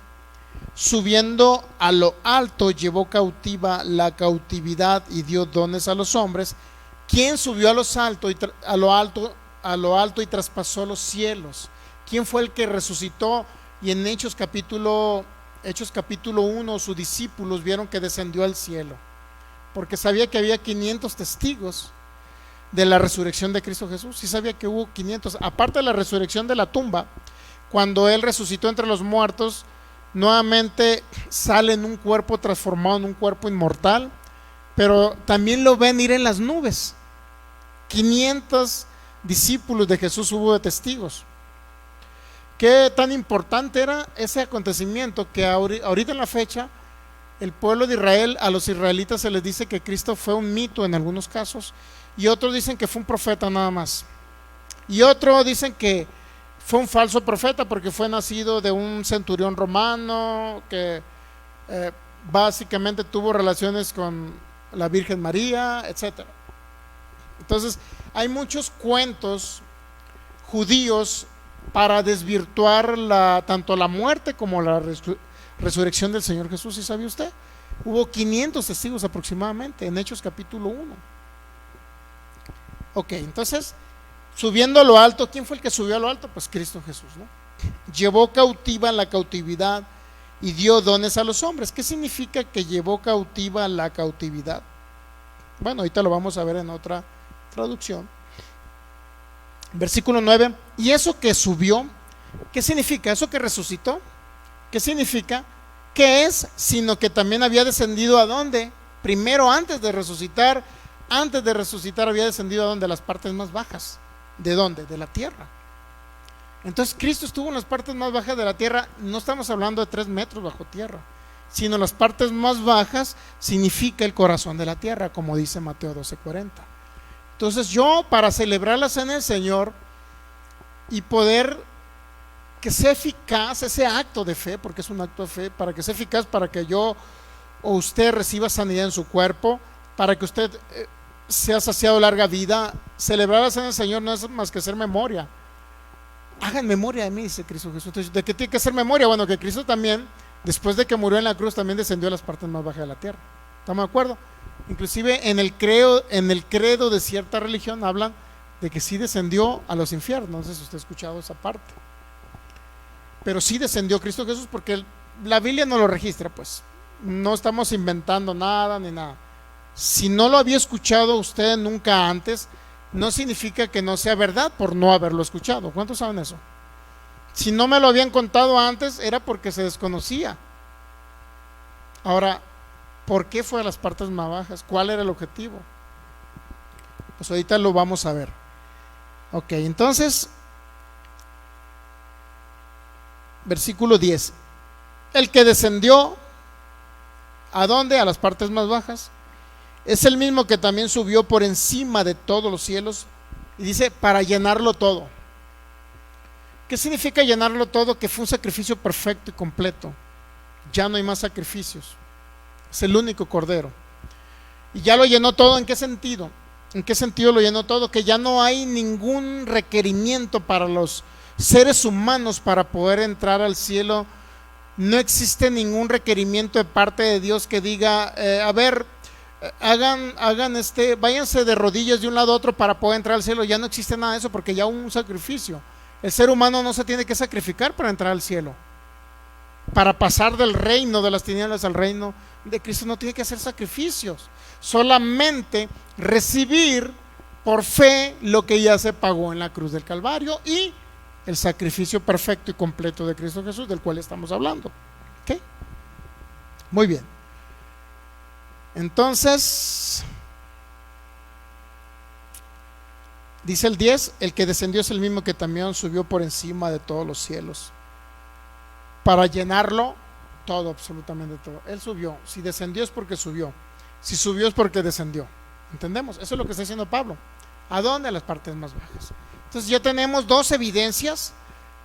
subiendo a lo alto llevó cautiva la cautividad y dio dones a los hombres. ¿Quién subió a lo alto y traspasó los cielos? ¿Quién fue el que resucitó? Y en Hechos capítulo 1 sus discípulos vieron que descendió al cielo, porque sabía que había 500 testigos de la resurrección de Cristo Jesús. Sí sabía que hubo 500, aparte de la resurrección de la tumba, cuando Él resucitó entre los muertos, nuevamente sale en un cuerpo transformado, en un cuerpo inmortal, pero también lo ven ir en las nubes. 500 discípulos de Jesús hubo de testigos. ¿Qué tan importante era ese acontecimiento? Que ahorita en la fecha, el pueblo de Israel, a los israelitas se les dice que Cristo fue un mito en algunos casos, y otros dicen que fue un profeta nada más, y otros dicen que fue un falso profeta porque fue nacido de un centurión romano que básicamente tuvo relaciones con la Virgen María, etcétera. Entonces hay muchos cuentos judíos para desvirtuar tanto la muerte como la resurrección del Señor Jesús. ¿Sí sabía usted? Hubo 500 testigos aproximadamente en Hechos capítulo 1. Ok, entonces, subiendo a lo alto, ¿quién fue el que subió a lo alto? Pues Cristo Jesús, ¿no? Llevó cautiva la cautividad y dio dones a los hombres. ¿Qué significa que llevó cautiva la cautividad? Bueno, ahorita lo vamos a ver en otra traducción. Versículo 9. ¿Y eso que subió? ¿Qué significa? ¿Eso que resucitó? ¿Qué significa? ¿Qué es? Sino que también había descendido ¿a dónde? Primero, antes de resucitar había descendido ¿a dónde? A las partes más bajas. ¿De dónde? De la tierra. Entonces Cristo estuvo en las partes más bajas de la tierra. No estamos hablando de 3 metros bajo tierra, sino las partes más bajas significa el corazón de la tierra, como dice Mateo 12:40. Entonces yo, para celebrar la cena del Señor y poder que sea eficaz ese acto de fe, porque es un acto de fe, para que sea eficaz, para que yo o usted reciba sanidad en su cuerpo, para que usted sea saciado larga vida, celebrar la cena del Señor no es más que hacer memoria. Hagan memoria de mí, dice Cristo Jesús. Entonces, ¿de qué tiene que hacer memoria? Bueno, que Cristo también, después de que murió en la cruz, también descendió a las partes más bajas de la tierra. ¿Estamos de acuerdo? Inclusive en el credo de cierta religión hablan de que sí descendió a los infiernos. No sé si usted ha escuchado esa parte, pero sí descendió Cristo Jesús, porque la Biblia no lo registra, pues no estamos inventando nada ni nada. Si no lo había escuchado usted nunca antes, no significa que no sea verdad por no haberlo escuchado. ¿Cuántos saben eso? Si no me lo habían contado antes, era porque se desconocía. Ahora, ¿por qué fue a las partes más bajas? ¿Cuál era el objetivo? Pues ahorita lo vamos a ver. Ok, entonces, versículo 10. El que descendió, ¿a dónde? A las partes más bajas. Es el mismo que también subió por encima de todos los cielos. Y dice, para llenarlo todo. ¿Qué significa llenarlo todo? Que fue un sacrificio perfecto y completo. Ya no hay más sacrificios. Es el único cordero. Y ya lo llenó todo. ¿En qué sentido? ¿En qué sentido lo llenó todo? Que ya no hay ningún requerimiento para los seres humanos para poder entrar al cielo. No existe ningún requerimiento de parte de Dios que diga, a ver, váyanse de rodillas de un lado a otro para poder entrar al cielo. Ya no existe nada de eso, porque ya hubo un sacrificio. El ser humano no se tiene que sacrificar para entrar al cielo. Para pasar del reino de las tinieblas al reino de Cristo no tiene que hacer sacrificios, solamente recibir por fe lo que ya se pagó en la cruz del Calvario y el sacrificio perfecto y completo de Cristo Jesús, del cual estamos hablando. ¿Ok? Muy bien. Entonces, dice el 10, el que descendió es el mismo que también subió por encima de todos los cielos, para llenarlo todo, absolutamente todo. Él subió. Si descendió es porque subió. Si subió es porque descendió. ¿Entendemos? Eso es lo que está diciendo Pablo. ¿A dónde? A las partes más bajas. Entonces ya tenemos 2 evidencias.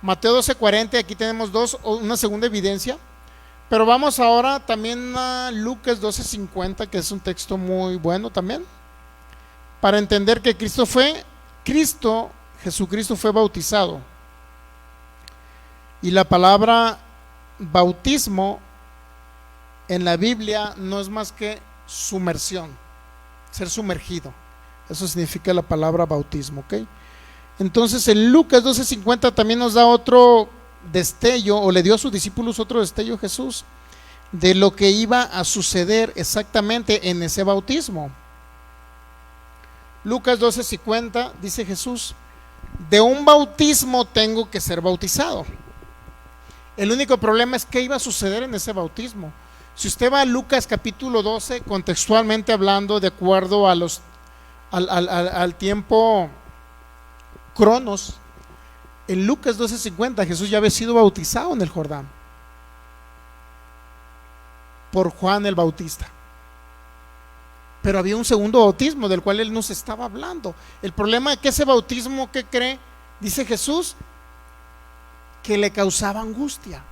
Mateo 12:40, aquí tenemos una segunda evidencia. Pero vamos ahora también a Lucas 12:50, que es un texto muy bueno también, para entender que Jesucristo fue bautizado. Y la palabra bautismo en la Biblia no es más que sumersión, ser sumergido. Eso significa la palabra bautismo, ¿ok? Entonces en Lucas 12:50 también nos da otro destello, o le dio a sus discípulos otro destello Jesús de lo que iba a suceder exactamente en ese bautismo. Lucas 12:50 dice Jesús: de un bautismo tengo que ser bautizado. El único problema es qué iba a suceder en ese bautismo. Si usted va a Lucas capítulo 12, contextualmente hablando, de acuerdo a al tiempo Cronos, en Lucas 12:50, Jesús ya había sido bautizado en el Jordán por Juan el Bautista. Pero había un segundo bautismo del cual él nos estaba hablando. El problema es que ese bautismo, ¿qué cree? Dice Jesús que le causaba angustia.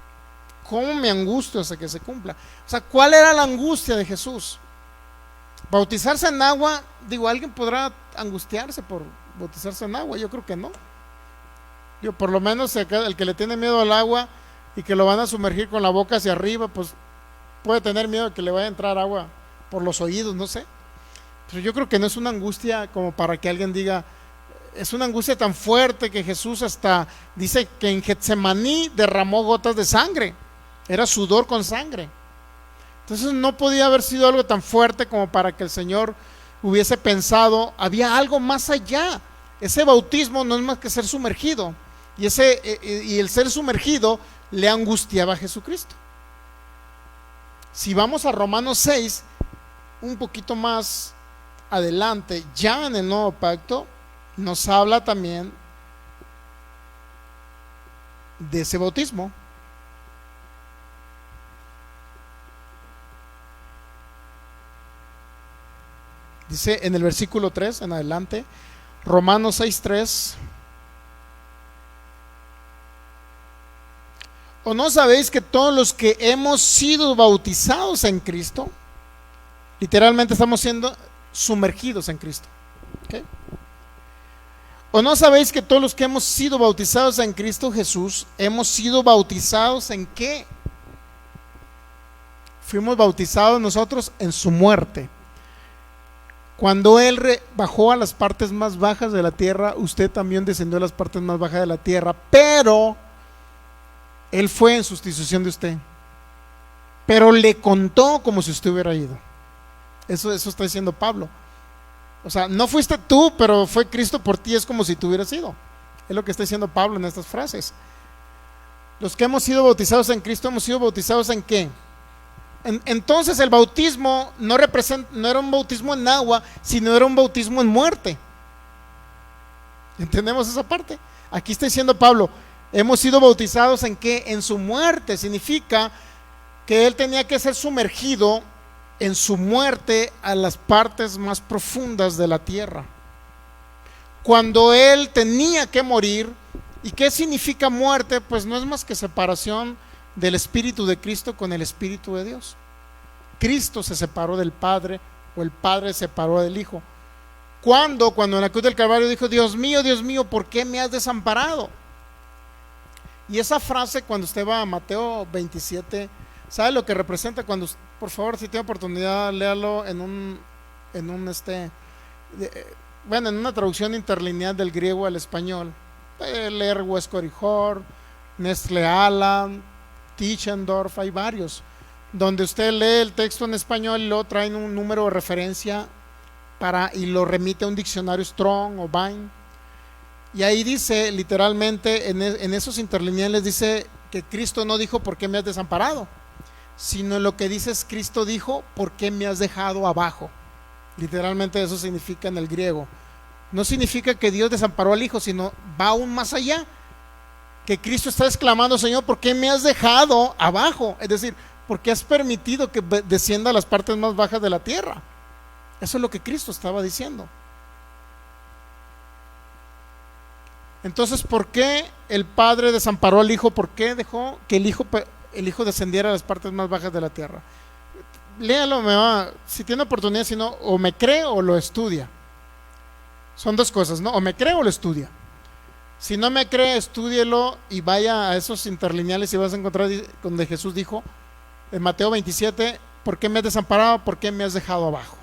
¿Cómo me angustio hasta que se cumpla? O sea, ¿cuál era la angustia de Jesús? Bautizarse en agua, digo, ¿alguien podrá angustiarse por bautizarse en agua? Yo creo que no. Digo, por lo menos el que le tiene miedo al agua y que lo van a sumergir con la boca hacia arriba, pues puede tener miedo de que le vaya a entrar agua por los oídos, no sé. Pero yo creo que no es una angustia como para que alguien diga, es una angustia tan fuerte que Jesús hasta dice que en Getsemaní derramó gotas de sangre, era sudor con sangre. Entonces no podía haber sido algo tan fuerte como para que el Señor hubiese pensado, había algo más allá. Ese bautismo no es más que ser sumergido, y el ser sumergido le angustiaba a Jesucristo. Si vamos a Romanos 6, un poquito más adelante, ya en el Nuevo Pacto, nos habla también de ese bautismo. Dice en el versículo 3 en adelante, Romanos 6:3: ¿o no sabéis que todos los que hemos sido bautizados en Cristo, literalmente estamos siendo sumergidos en Cristo? ¿Okay? ¿O no sabéis que todos los que hemos sido bautizados en Cristo Jesús, hemos sido bautizados en qué? Fuimos bautizados nosotros en su muerte. Cuando Él bajó a las partes más bajas de la tierra, usted también descendió a las partes más bajas de la tierra, pero Él fue en sustitución de usted. Pero le contó como si usted hubiera ido. Eso está diciendo Pablo. O sea, no fuiste tú, pero fue Cristo por ti, es como si tú hubieras ido. Es lo que está diciendo Pablo en estas frases. Los que hemos sido bautizados en Cristo, hemos sido bautizados ¿en qué? Entonces el bautismo no era un bautismo en agua, sino era un bautismo en muerte. ¿Entendemos esa parte? Aquí está diciendo Pablo, hemos sido bautizados ¿en qué? En su muerte. Significa que Él tenía que ser sumergido en su muerte a las partes más profundas de la tierra. Cuando Él tenía que morir. ¿Y qué significa muerte? Pues no es más que separación del Espíritu de Cristo con el Espíritu de Dios. Cristo se separó del Padre, o el Padre se separó del Hijo. Cuando en la cruz del Calvario dijo, Dios mío, ¿por qué me has desamparado? Y esa frase, cuando usted va a Mateo 27, ¿sabe lo que representa? Cuando, por favor, si tiene oportunidad, léalo en una traducción interlineal del griego al español. Puede leer Westcott y Hort, Nestle Aland, Tischendorf, hay varios, donde usted lee el texto en español y luego traen un número de referencia y lo remite a un diccionario Strong o Vine, y ahí dice literalmente en esos interlineales dice que Cristo no dijo ¿por qué me has desamparado?, sino lo que dice es Cristo dijo ¿por qué me has dejado abajo? Literalmente eso significa en el griego. No significa que Dios desamparó al Hijo, sino va aún más allá, que Cristo está exclamando, Señor, ¿por qué me has dejado abajo? Es decir, ¿por qué has permitido que descienda a las partes más bajas de la tierra? Eso es lo que Cristo estaba diciendo. Entonces, ¿por qué el Padre desamparó al Hijo? ¿Por qué dejó que el Hijo descendiera a las partes más bajas de la tierra? Léalo, si tiene oportunidad, si no, o me cree o lo estudia. Son dos cosas, ¿no? O me cree o lo estudia. Si no me cree, estúdielo y vaya a esos interlineales y vas a encontrar donde Jesús dijo en Mateo 27, ¿por qué me has desamparado? ¿Por qué me has dejado abajo?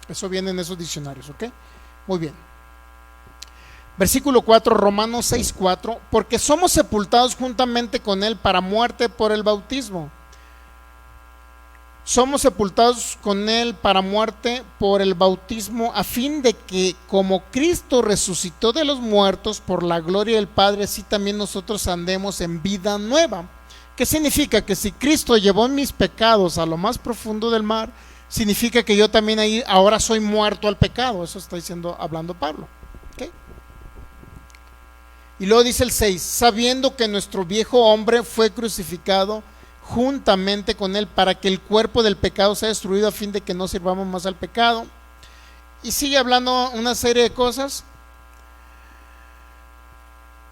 Eso viene en esos diccionarios, ¿ok? Muy bien. Versículo 4, Romanos 6:4, porque somos sepultados juntamente con Él para muerte por el bautismo. Somos sepultados con Él para muerte por el bautismo, a fin de que como Cristo resucitó de los muertos por la gloria del Padre, así también nosotros andemos en vida nueva. ¿Qué significa? Que si Cristo llevó mis pecados a lo más profundo del mar, significa que yo también ahí ahora soy muerto al pecado. Eso está diciendo, hablando Pablo. ¿Okay? Y luego dice el 6, sabiendo que nuestro viejo hombre fue crucificado juntamente con él para que el cuerpo del pecado sea destruido a fin de que no sirvamos más al pecado. Y sigue hablando una serie de cosas.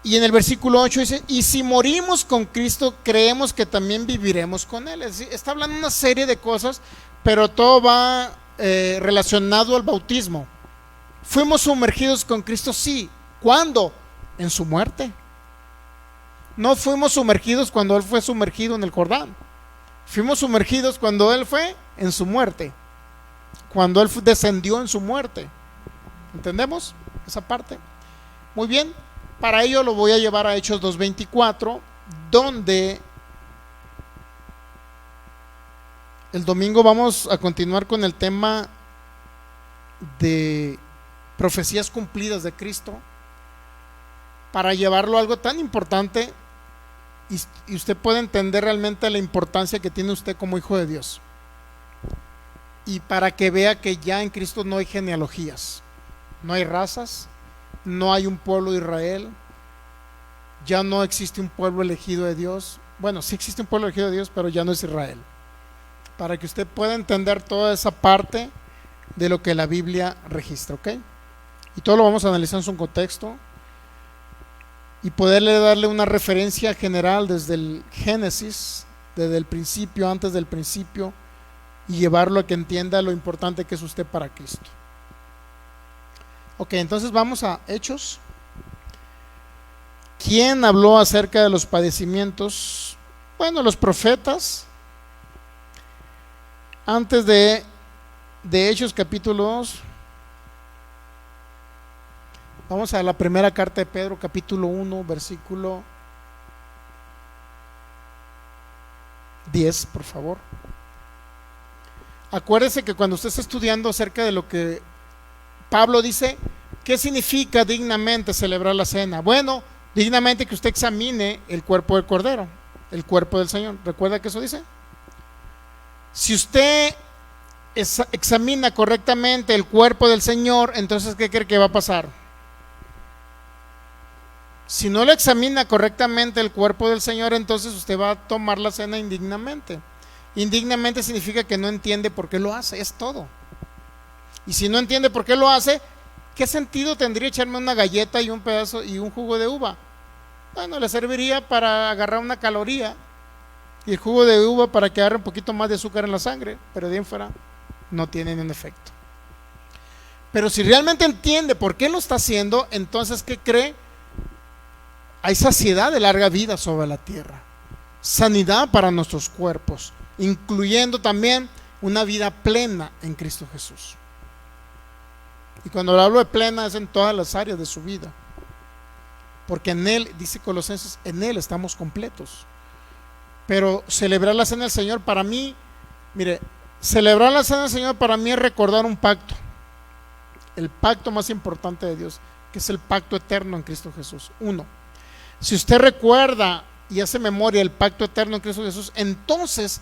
Y en el versículo 8 dice, y si morimos con Cristo, creemos que también viviremos con Él. Es decir, está hablando una serie de cosas, pero todo va relacionado al bautismo. ¿Fuimos sumergidos con Cristo? Sí. ¿Cuándo? En su muerte. No fuimos sumergidos cuando Él fue sumergido en el Jordán. Fuimos sumergidos cuando Él fue en su muerte. Cuando Él descendió en su muerte. ¿Entendemos esa parte? Muy bien. Para ello lo voy a llevar a Hechos 2:24, donde el domingo vamos a continuar con el tema de profecías cumplidas de Cristo, para llevarlo a algo tan importante y usted puede entender realmente la importancia que tiene usted como hijo de Dios, y para que vea que ya en Cristo no hay genealogías, no hay razas, no hay un pueblo de Israel, ya no existe un pueblo elegido de Dios. Bueno, sí existe un pueblo elegido de Dios, pero ya no es Israel. Para que usted pueda entender toda esa parte de lo que la Biblia registra, ¿ok? Y todo lo vamos a analizar en su contexto y poderle darle una referencia general desde el Génesis, desde el principio, antes del principio, y llevarlo a que entienda lo importante que es usted para Cristo. Ok, entonces vamos a Hechos. ¿Quién habló acerca de los padecimientos? Bueno, los profetas. Antes de Hechos capítulo 2, vamos a la primera carta de Pedro, capítulo 1, versículo 10, por favor. Acuérdese que cuando usted está estudiando acerca de lo que Pablo dice, ¿qué significa dignamente celebrar la cena? Bueno, dignamente que usted examine el cuerpo del Cordero, el cuerpo del Señor. ¿Recuerda que eso dice? Si usted examina correctamente el cuerpo del Señor, entonces ¿qué cree que va a pasar? Si no lo examina correctamente el cuerpo del Señor, entonces usted va a tomar la cena indignamente. Indignamente significa que no entiende por qué lo hace, es todo. Y si no entiende por qué lo hace, ¿qué sentido tendría echarme una galleta y un pedazo y un jugo de uva? Bueno, le serviría para agarrar una caloría y el jugo de uva para que agarre un poquito más de azúcar en la sangre, pero de ahí en fuera no tiene ningún efecto. Pero si realmente entiende por qué lo está haciendo, entonces ¿qué cree? Hay saciedad de larga vida sobre la tierra, sanidad para nuestros cuerpos, incluyendo también una vida plena en Cristo Jesús. Y cuando hablo de plena es en todas las áreas de su vida, porque en Él, dice Colosenses, en Él estamos completos. Pero celebrar la cena del Señor para mí, mire, celebrar la cena del Señor para mí es recordar un pacto, el pacto más importante de Dios, que es el pacto eterno en Cristo Jesús. Uno, si usted recuerda y hace memoria del pacto eterno en Cristo Jesús, entonces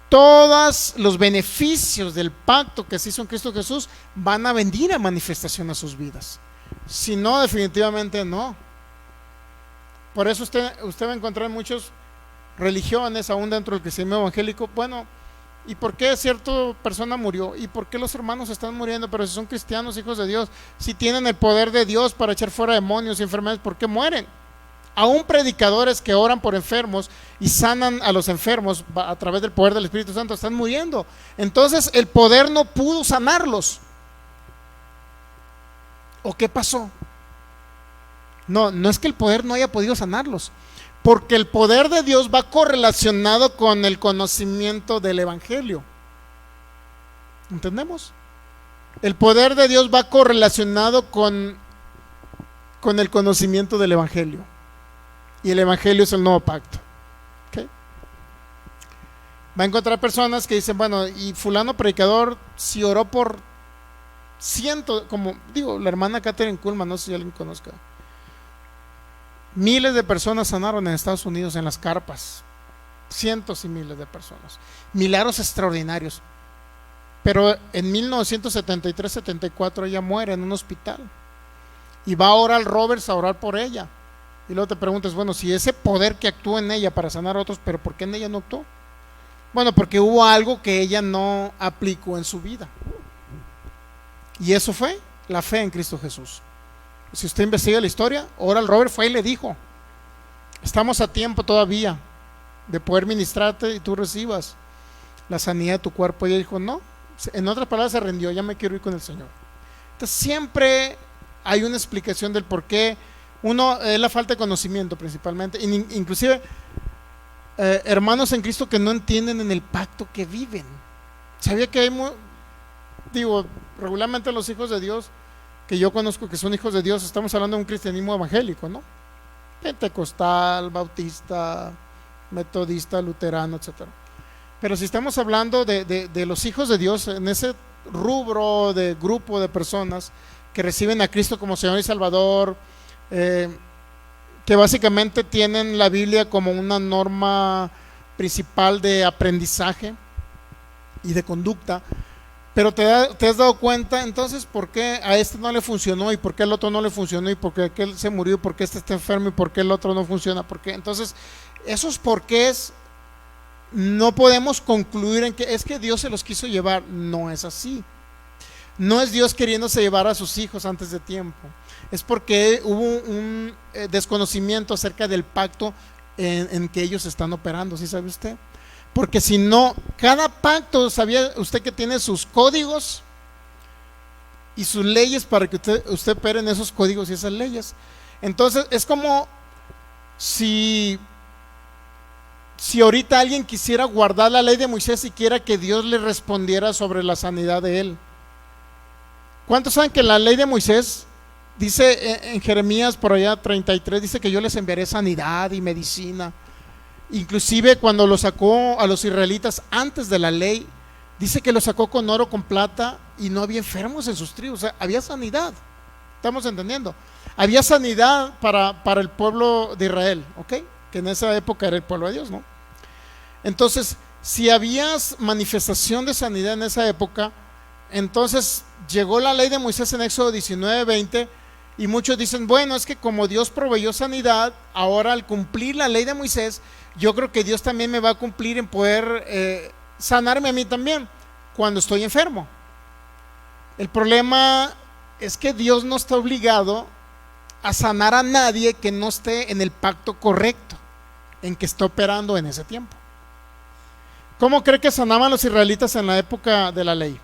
todos los beneficios del pacto que se hizo en Cristo Jesús van a venir a manifestación a sus vidas. Si no, definitivamente no. Por eso usted va a encontrar muchas religiones aún dentro del cristianismo evangélico. Bueno, ¿y por qué cierta persona murió? ¿Y por qué los hermanos están muriendo? Pero si son cristianos, hijos de Dios, si tienen el poder de Dios para echar fuera demonios y enfermedades, ¿por qué mueren? Aún predicadores que oran por enfermos y sanan a los enfermos a través del poder del Espíritu Santo están muriendo. Entonces el poder no pudo sanarlos. ¿O qué pasó? No es que el poder no haya podido sanarlos, porque el poder de Dios va correlacionado con el conocimiento del Evangelio. ¿Entendemos? El poder de Dios va correlacionado con el conocimiento del Evangelio. Y el Evangelio es el nuevo pacto. ¿Okay? Va a encontrar personas que dicen, bueno, y fulano predicador si oró por cientos, como digo, la hermana Catherine Kuhlman, no sé si alguien conozca. Miles de personas sanaron en Estados Unidos en las carpas. Cientos y miles de personas. Milagros extraordinarios. pero en 1973-74 ella muere en un hospital y va a Oral Roberts a orar por ella. Y luego te preguntas, bueno, si ese poder que actúa en ella para sanar a otros, pero ¿por qué en ella no actuó? Bueno, porque hubo algo que ella no aplicó en su vida, y eso fue la fe en Cristo Jesús. Si usted investiga la historia, Oral Roberts fue y le dijo: estamos a tiempo todavía de poder ministrarte y tú recibas la sanidad de tu cuerpo. Y ella dijo no, en otras palabras se rindió: ya me quiero ir con el Señor. Entonces siempre hay una explicación del por qué. Uno es la falta de conocimiento principalmente, inclusive hermanos en Cristo que no entienden en el pacto que viven. Sabía que hay regularmente los hijos de Dios que yo conozco que son hijos de Dios, estamos hablando de un cristianismo evangélico, ¿no? Pentecostal, bautista, metodista, luterano, etcétera. Pero si estamos hablando de los hijos de Dios, en ese rubro de grupo de personas que reciben a Cristo como Señor y Salvador, que básicamente tienen la Biblia como una norma principal de aprendizaje y de conducta, pero te has dado cuenta entonces por qué a este no le funcionó y por qué al otro no le funcionó y por qué aquel se murió y por qué este está enfermo y por qué el otro no funciona. Porque entonces esos porqués no podemos concluir en que es que Dios se los quiso llevar. No es así. No es Dios queriéndose llevar a sus hijos antes de tiempo. Es porque hubo un desconocimiento acerca del pacto en que ellos están operando. ¿Sí sabe usted? Porque si no, cada pacto, ¿sabía usted que tiene sus códigos y sus leyes para que usted opere en esos códigos y esas leyes? Entonces es como si ahorita alguien quisiera guardar la ley de Moisés y quiera que Dios le respondiera sobre la sanidad de él. ¿Cuántos saben que la ley de Moisés dice en Jeremías por allá 33, dice que yo les enviaré sanidad y medicina? Inclusive cuando lo sacó a los israelitas antes de la ley, dice que lo sacó con oro, con plata, y no había enfermos en sus tribus. O sea, había sanidad. ¿Estamos entendiendo? Había sanidad para el pueblo de Israel, ¿ok? Que en esa época era el pueblo de Dios, ¿no? Entonces, si había manifestación de sanidad en esa época, entonces llegó la ley de Moisés en Éxodo 19:20, y muchos dicen, bueno, es que como Dios proveyó sanidad, ahora al cumplir la ley de Moisés, yo creo que Dios también me va a cumplir en poder sanarme a mí también cuando estoy enfermo. El problema es que Dios no está obligado a sanar a nadie que no esté en el pacto correcto en que está operando en ese tiempo. ¿Cómo cree que sanaban los israelitas en la época de la ley?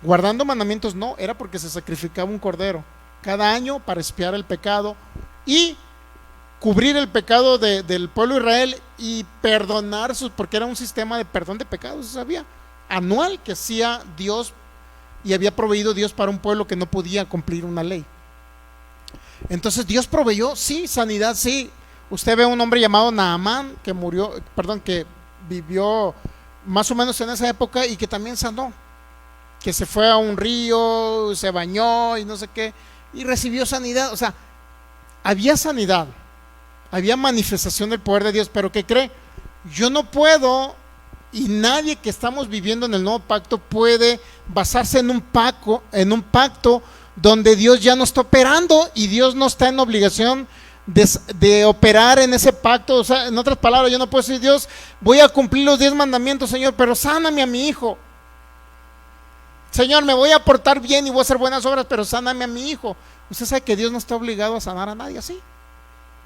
Guardando mandamientos. No, era porque se sacrificaba un cordero cada año para expiar el pecado y cubrir el pecado del pueblo de Israel y perdonar porque era un sistema de perdón de pecados, sabía, anual, que hacía Dios y había proveído Dios para un pueblo que no podía cumplir una ley. Entonces Dios proveyó, sí, sanidad, sí. Usted ve a un hombre llamado Naamán que vivió más o menos en esa época y que también sanó, que se fue a un río, se bañó y no sé qué, y recibió sanidad. O sea, había sanidad, había manifestación del poder de Dios. Pero ¿qué cree? Yo no puedo, y nadie que estamos viviendo en el nuevo pacto puede basarse en un pacto donde Dios ya no está operando y Dios no está en obligación de operar en ese pacto. O sea, en otras palabras, yo no puedo decir, Dios, voy a cumplir los 10 mandamientos, Señor, pero sáname a mi hijo. Señor, me voy a portar bien y voy a hacer buenas obras, pero sáname a mi hijo. Usted sabe que Dios no está obligado a sanar a nadie así,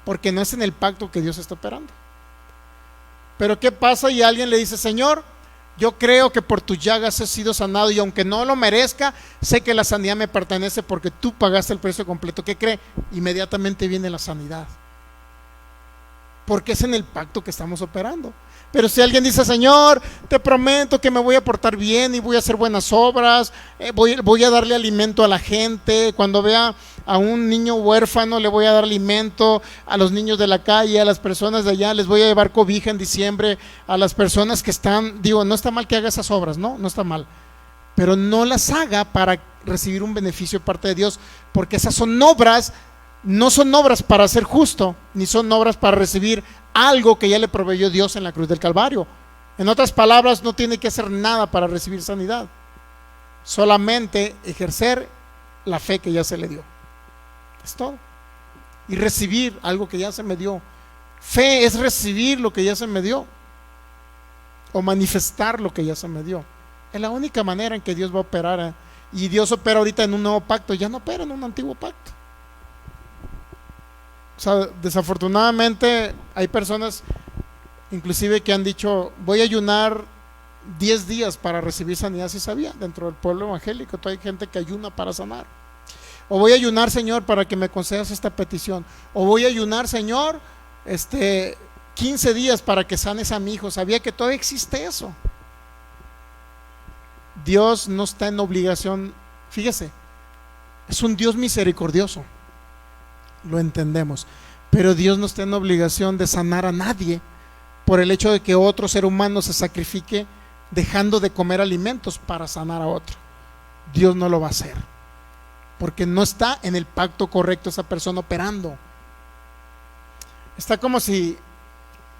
porque no es en el pacto que Dios está operando. Pero ¿qué pasa? Y alguien le dice, Señor, yo creo que por tus llagas he sido sanado, y aunque no lo merezca, sé que la sanidad me pertenece porque tú pagaste el precio completo. ¿Qué cree? Inmediatamente viene la sanidad, porque es en el pacto que estamos operando. Pero si alguien dice, Señor, te prometo que me voy a portar bien y voy a hacer buenas obras, voy a darle alimento a la gente, cuando vea a un niño huérfano le voy a dar alimento, a los niños de la calle, a las personas de allá les voy a llevar cobija en diciembre, a las personas que están, no está mal que haga esas obras, no está mal, pero no las haga para recibir un beneficio de parte de Dios, porque esas son obras. No son obras para ser justo, ni son obras para recibir algo que ya le proveyó Dios en la cruz del Calvario. En otras palabras, no tiene que hacer nada para recibir sanidad. solamente ejercer la fe que ya se le dio. Es todo. Y recibir algo que ya se me dio. Fe es recibir lo que ya se me dio, o manifestar lo que ya se me dio. Es la única manera en que Dios va a operar. Y Dios opera ahorita en un nuevo pacto, ya no opera en un antiguo pacto. O sea, desafortunadamente hay personas inclusive que han dicho: voy a ayunar 10 días para recibir sanidad. Si sabía, dentro del pueblo evangélico todavía hay gente que ayuna para sanar. O voy a ayunar, Señor, para que me concedas esta petición. O voy a ayunar, Señor, 15 días para que sanes a mi hijo. Sabía que todavía existe eso. Dios no está en obligación. Fíjese, es un Dios misericordioso, lo entendemos, pero Dios no está en obligación de sanar a nadie por el hecho de que otro ser humano se sacrifique dejando de comer alimentos para sanar a otro. Dios no lo va a hacer, porque no está en el pacto correcto esa persona operando. Está como si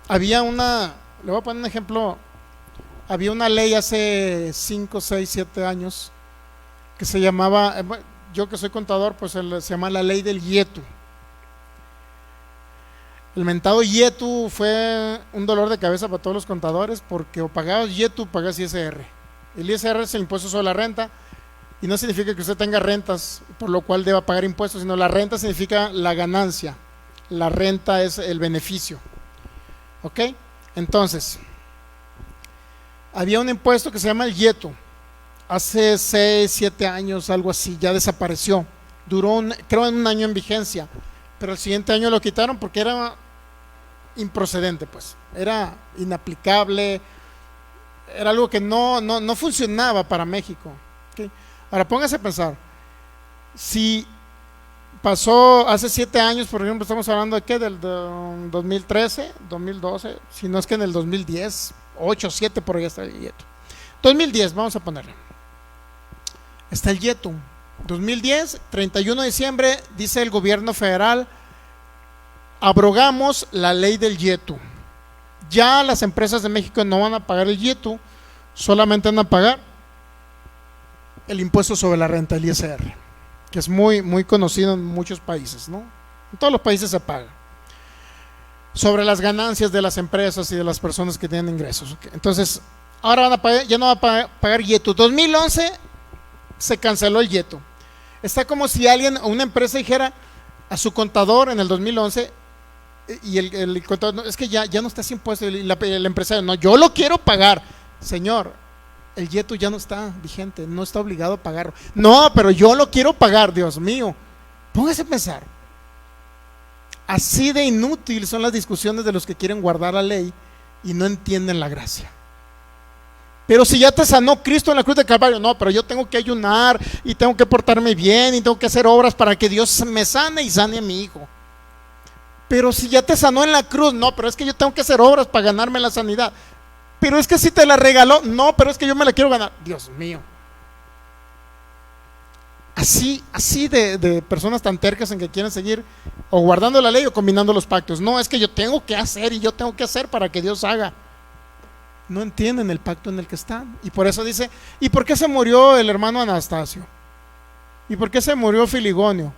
había una, le voy a poner un ejemplo. Había una ley hace 5, 6, 7 años que se llamaba, yo que soy contador, pues se llama la ley del IETU. El mentado IETU fue un dolor de cabeza para todos los contadores, porque o pagabas IETU o pagabas ISR. El ISR es el impuesto sobre la renta, y no significa que usted tenga rentas por lo cual deba pagar impuestos, sino la renta significa la ganancia. La renta es el beneficio. ¿Ok? Entonces, había un impuesto que se llama el IETU. Hace 6, 7 años, algo así, ya desapareció. Duró, creo, en un año en vigencia, pero el siguiente año lo quitaron porque era improcedente, pues. Era inaplicable, era algo que no funcionaba para México. ¿Okay? Ahora póngase a pensar, si pasó hace 7 años, por ejemplo, estamos hablando de ¿qué? Del 2013, 2012, si no es que en el 2010, 8, 7 por ahí está el IETU. 2010, vamos a ponerle. Está el IETU. 2010, 31 de diciembre, dice el gobierno federal: abrogamos la ley del IETU. Ya las empresas de México no van a pagar el IETU, solamente van a pagar el impuesto sobre la renta, el ISR, que es muy, muy conocido en muchos países, ¿no? En todos los países se paga sobre las ganancias de las empresas y de las personas que tienen ingresos. ¿Okay? Entonces, ahora van a pagar, ya no va a pagar IETU. 2011 se canceló el IETU. Está como si alguien o una empresa dijera a su contador en el 2011, y el contador: no, es que ya no está ese impuesto. Y el empresario: no, yo lo quiero pagar. Señor, el IETU ya no está vigente, no está obligado a pagarlo. No, pero yo lo quiero pagar. Dios mío, póngase a pensar. Así de inútil son las discusiones de los que quieren guardar la ley y no entienden la gracia. Pero si ya te sanó Cristo en la cruz de Calvario, no, pero yo tengo que ayunar y tengo que portarme bien y tengo que hacer obras para que Dios me sane y sane a mi hijo. Pero si ya te sanó en la cruz, no, pero es que yo tengo que hacer obras para ganarme la sanidad. Pero es que si te la regaló, no, pero es que yo me la quiero ganar. Dios mío. Así de personas tan tercas en que quieren seguir o guardando la ley o combinando los pactos. No, es que yo tengo que hacer y yo tengo que hacer para que Dios haga. No entienden el pacto en el que están. Y por eso dice: ¿y por qué se murió el hermano Anastasio? ¿Y por qué se murió Filigonio?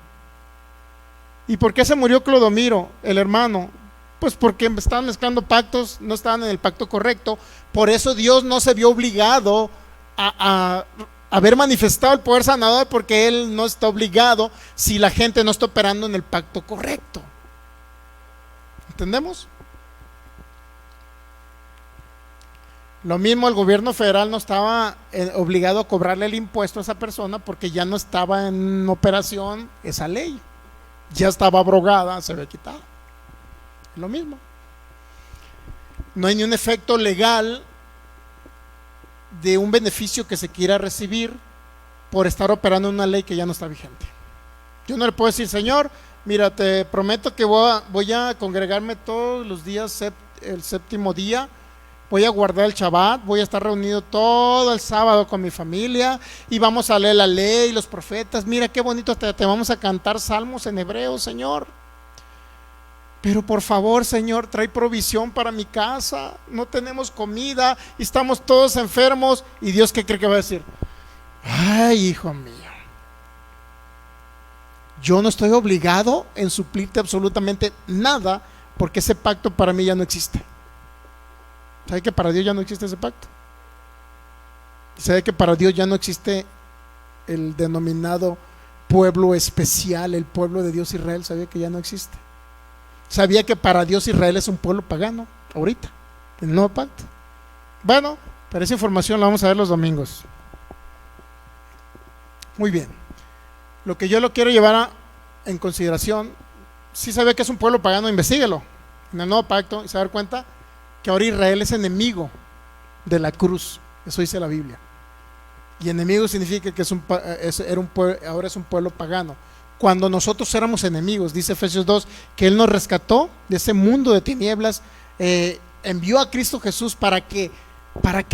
¿Y por qué se murió Clodomiro, el hermano? Pues porque estaban mezclando pactos, no estaban en el pacto correcto. Por eso Dios no se vio obligado a haber manifestado el poder sanador, porque Él no está obligado si la gente no está operando en el pacto correcto. ¿Entendemos? Lo mismo, el gobierno federal no estaba obligado a cobrarle el impuesto a esa persona porque ya no estaba en operación esa ley. Ya estaba abrogada, se había quitado. Lo mismo. No hay ni un efecto legal de un beneficio que se quiera recibir por estar operando en una ley que ya no está vigente. Yo no le puedo decir: Señor, mira, te prometo que voy a congregarme todos los días, el séptimo día, voy a guardar el Shabbat, voy a estar reunido todo el sábado con mi familia y vamos a leer la ley y los profetas. Mira qué bonito, te vamos a cantar salmos en hebreo, Señor. Pero por favor, Señor, trae provisión para mi casa. No tenemos comida y estamos todos enfermos. ¿Y Dios qué cree que va a decir? Ay, hijo mío, yo no estoy obligado en suplirte absolutamente nada, porque ese pacto para mí ya no existe. ¿Sabe que para Dios ya no existe ese pacto? ¿Sabe que para Dios ya no existe el denominado pueblo especial, el pueblo de Dios Israel? ¿Sabía que ya no existe? ¿Sabía que para Dios Israel es un pueblo pagano ahorita, en el nuevo pacto? Bueno, pero esa información la vamos a ver los domingos. Muy bien. Lo que yo lo quiero llevar en consideración, si sabía que es un pueblo pagano, investíguelo en el nuevo pacto y se va a dar cuenta que ahora Israel es enemigo de la cruz. Eso dice la Biblia. Y enemigo significa que ahora es un pueblo pagano. Cuando nosotros éramos enemigos, dice Efesios 2, que Él nos rescató de ese mundo de tinieblas, envió a Cristo Jesús para que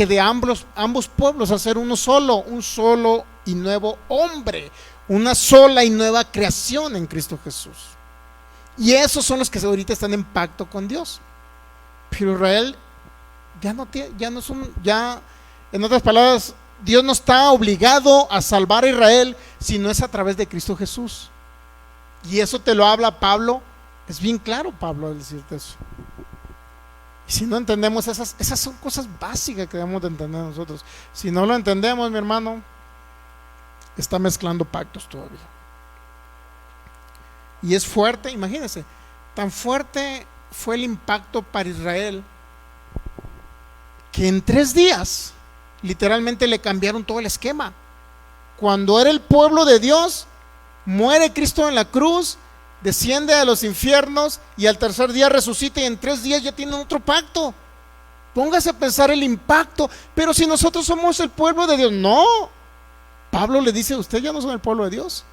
de ambos pueblos hacer un solo y nuevo hombre, una sola y nueva creación en Cristo Jesús. Y esos son los que ahorita están en pacto con Dios. Pero Israel en otras palabras, Dios no está obligado a salvar a Israel si no es a través de Cristo Jesús. Y eso te lo habla Pablo. Es bien claro Pablo al decirte eso. Y si no entendemos esas son cosas básicas que debemos de entender nosotros. Si no lo entendemos, mi hermano, está mezclando pactos todavía. Y es fuerte, imagínense, tan fuerte fue el impacto para Israel que en 3 días literalmente le cambiaron todo el esquema. Cuando era el pueblo de Dios, muere Cristo en la cruz, desciende a los infiernos y al tercer día resucita, y en 3 días ya tienen otro pacto. Póngase a pensar el impacto. Pero si nosotros somos el pueblo de Dios, no. Pablo le dice: usted ya no son el pueblo de Dios,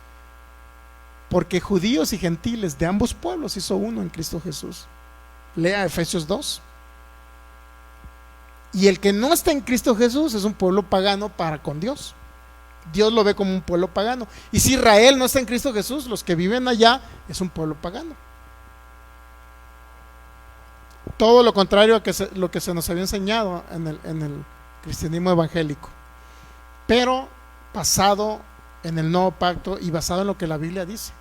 porque judíos y gentiles de ambos pueblos hizo uno en Cristo Jesús. Lea Efesios 2. Y el que no está en Cristo Jesús es un pueblo pagano para con Dios. Dios lo ve como un pueblo pagano. Y si Israel no está en Cristo Jesús, los que viven allá es un pueblo pagano. Todo lo contrario a lo que se nos había enseñado en el cristianismo evangélico, pero basado en el nuevo pacto y basado en lo que la Biblia dice.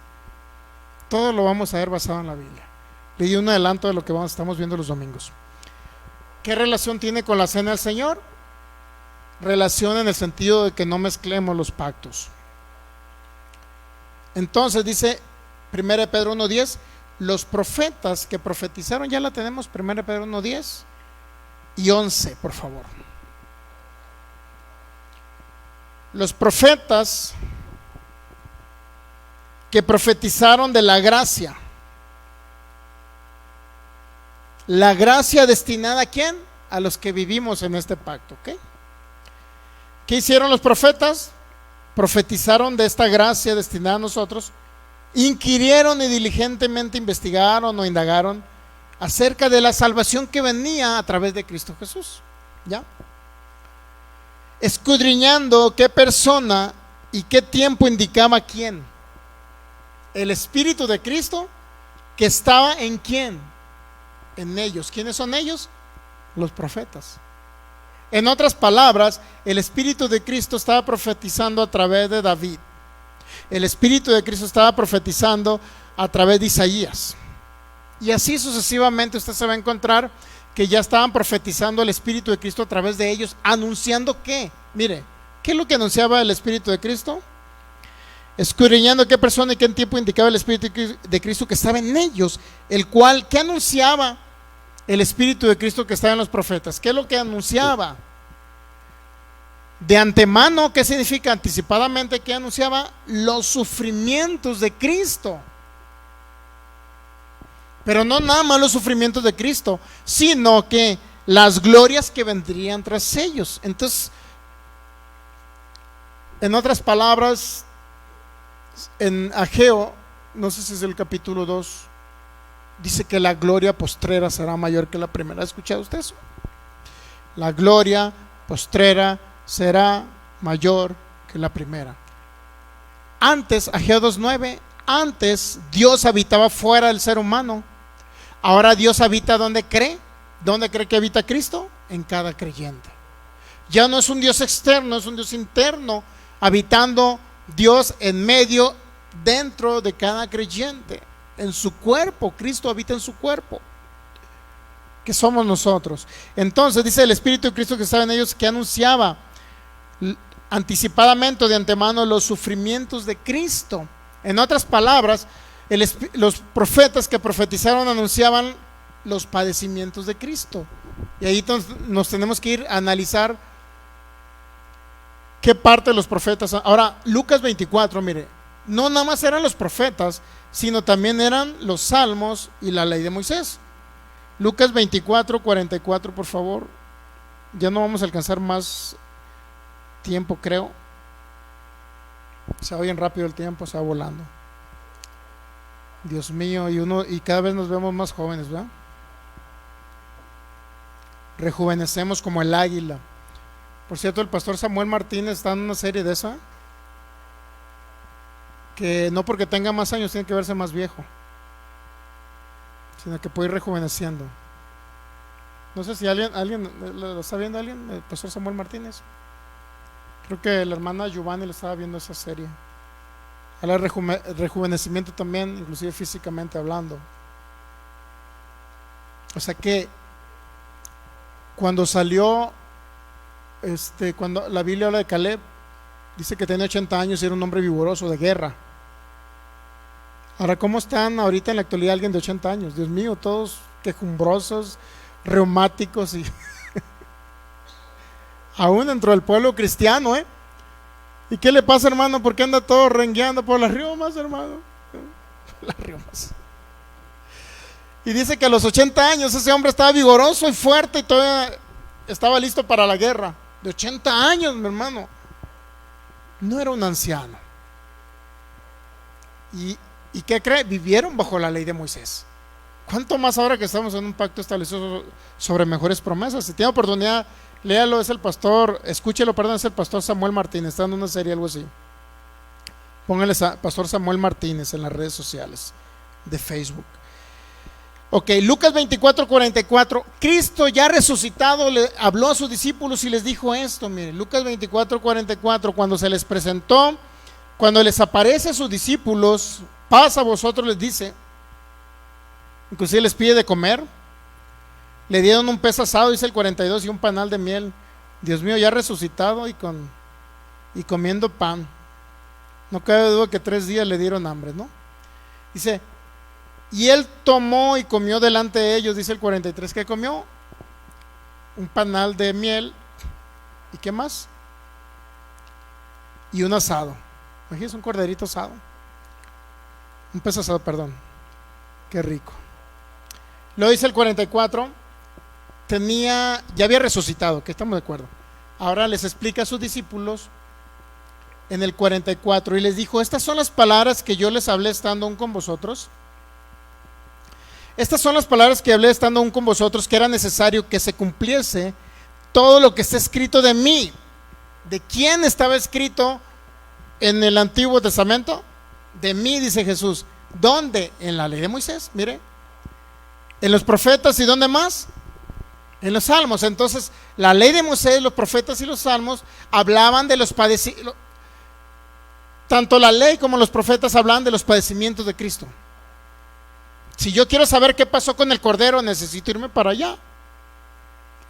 Todo lo vamos a ver basado en la Biblia. Le di un adelanto de lo que estamos viendo los domingos. ¿Qué relación tiene con la cena del Señor? Relación en el sentido de que no mezclemos los pactos. Entonces dice 1 Pedro 1:10, los profetas que profetizaron, ya la tenemos, 1 Pedro 1:10 y 11, por favor. Los profetas que profetizaron de la gracia. La gracia destinada ¿a quién? A los que vivimos en este pacto, ¿ok? ¿Qué hicieron los profetas? Profetizaron de esta gracia destinada a nosotros, inquirieron y diligentemente investigaron o indagaron acerca de la salvación que venía a través de Cristo Jesús, ¿ya? Escudriñando qué persona y qué tiempo indicaba quién. El Espíritu de Cristo que estaba en quién, en ellos. ¿Quiénes son ellos? Los profetas. En otras palabras, el Espíritu de Cristo estaba profetizando a través de David. El Espíritu de Cristo estaba profetizando a través de Isaías. Y así sucesivamente usted se va a encontrar que ya estaban profetizando el Espíritu de Cristo a través de ellos, anunciando ¿qué? Mire, ¿qué es lo que anunciaba el Espíritu de Cristo? Escudriñando qué persona y qué tiempo indicaba el Espíritu de Cristo que estaba en ellos, el cual, ¿qué anunciaba el Espíritu de Cristo que estaba en los profetas? ¿Qué es lo que anunciaba? De antemano, ¿qué significa? Anticipadamente, ¿qué anunciaba? Los sufrimientos de Cristo. Pero no nada más los sufrimientos de Cristo, sino que las glorias que vendrían tras ellos. Entonces, en otras palabras, en Ageo, no sé si es el capítulo 2, dice que la gloria postrera será mayor que la primera. ¿Ha escuchado usted eso? La gloria postrera será mayor que la primera. Antes, Ageo 2:9, antes Dios habitaba fuera del ser humano. Ahora Dios habita donde cree. ¿Dónde cree que habita Cristo? En cada creyente. Ya no es un Dios externo, es un Dios interno habitando Dios en medio, dentro de cada creyente, en su cuerpo. Cristo habita en su cuerpo, que somos nosotros. Entonces dice el Espíritu de Cristo que estaba en ellos, que anunciaba anticipadamente, de antemano, los sufrimientos de Cristo. En otras palabras, los profetas que profetizaron anunciaban los padecimientos de Cristo. Y ahí nos tenemos que ir a analizar qué parte de los profetas. Ahora, Lucas 24, mire, no nada más eran los profetas, sino también eran los salmos y la ley de Moisés. Lucas 24, 44, por favor. Ya no vamos a alcanzar más tiempo, creo. Se va bien rápido el tiempo, se va volando. Dios mío, y cada vez nos vemos más jóvenes, ¿verdad? Rejuvenecemos como el águila. Por cierto, el pastor Samuel Martínez está en una serie de esa, que no porque tenga más años tiene que verse más viejo, sino que puede ir rejuveneciendo. No sé si alguien lo está viendo, alguien, el pastor Samuel Martínez. Creo que la hermana Giovanni le estaba viendo esa serie. Habla de rejuvenecimiento también, inclusive físicamente hablando. O sea que cuando salió, cuando la Biblia habla de Caleb, dice que tenía 80 años y era un hombre vigoroso de guerra. Ahora, ¿cómo están ahorita en la actualidad alguien de 80 años? Dios mío, todos quejumbrosos, reumáticos y aún dentro del pueblo cristiano, ¿eh? ¿Y qué le pasa, hermano? ¿Por qué anda todo rengueando por las riomas, hermano? Las riomas. Y dice que a los 80 años ese hombre estaba vigoroso y fuerte y todavía estaba listo para la guerra. De 80 años, mi hermano. No era un anciano. ¿Y qué cree? Vivieron bajo la ley de Moisés. ¿Cuánto más ahora que estamos en un pacto establecido sobre mejores promesas? Si tiene oportunidad, léalo, es el pastor Samuel Martínez, está en una serie, algo así. Póngale pastor Samuel Martínez en las redes sociales de Facebook. Ok, Lucas 24, 44. Cristo ya resucitado le habló a sus discípulos y les dijo esto. Miren, Lucas 24, 44, cuando se les presentó, cuando les aparece a sus discípulos, paz a vosotros, les dice. Inclusive les pide de comer. Le dieron un pez asado, dice el 42, y un panal de miel. Dios mío, ya resucitado y comiendo pan. No cabe duda que 3 días le dieron hambre, ¿no? Dice, y él tomó y comió delante de ellos, dice el 43, ¿qué comió? Un panal de miel. ¿Y qué más? Y un asado. Imagínense, un corderito asado. Un pez asado, perdón. Qué rico. Luego dice el 44, ya había resucitado, que estamos de acuerdo. Ahora les explica a sus discípulos en el 44 y les dijo, estas son las palabras que yo les hablé estando aún con vosotros. Estas son las palabras que hablé estando aún con vosotros, que era necesario que se cumpliese todo lo que está escrito de mí. ¿De quién estaba escrito en el Antiguo Testamento? De mí, dice Jesús. ¿Dónde? En la ley de Moisés, mire. En los profetas, ¿y dónde más? En los salmos. Entonces, la ley de Moisés, los profetas y los salmos hablaban de los padecimientos. Tanto la ley como los profetas hablaban de los padecimientos de Cristo. Si yo quiero saber qué pasó con el cordero, necesito irme para allá.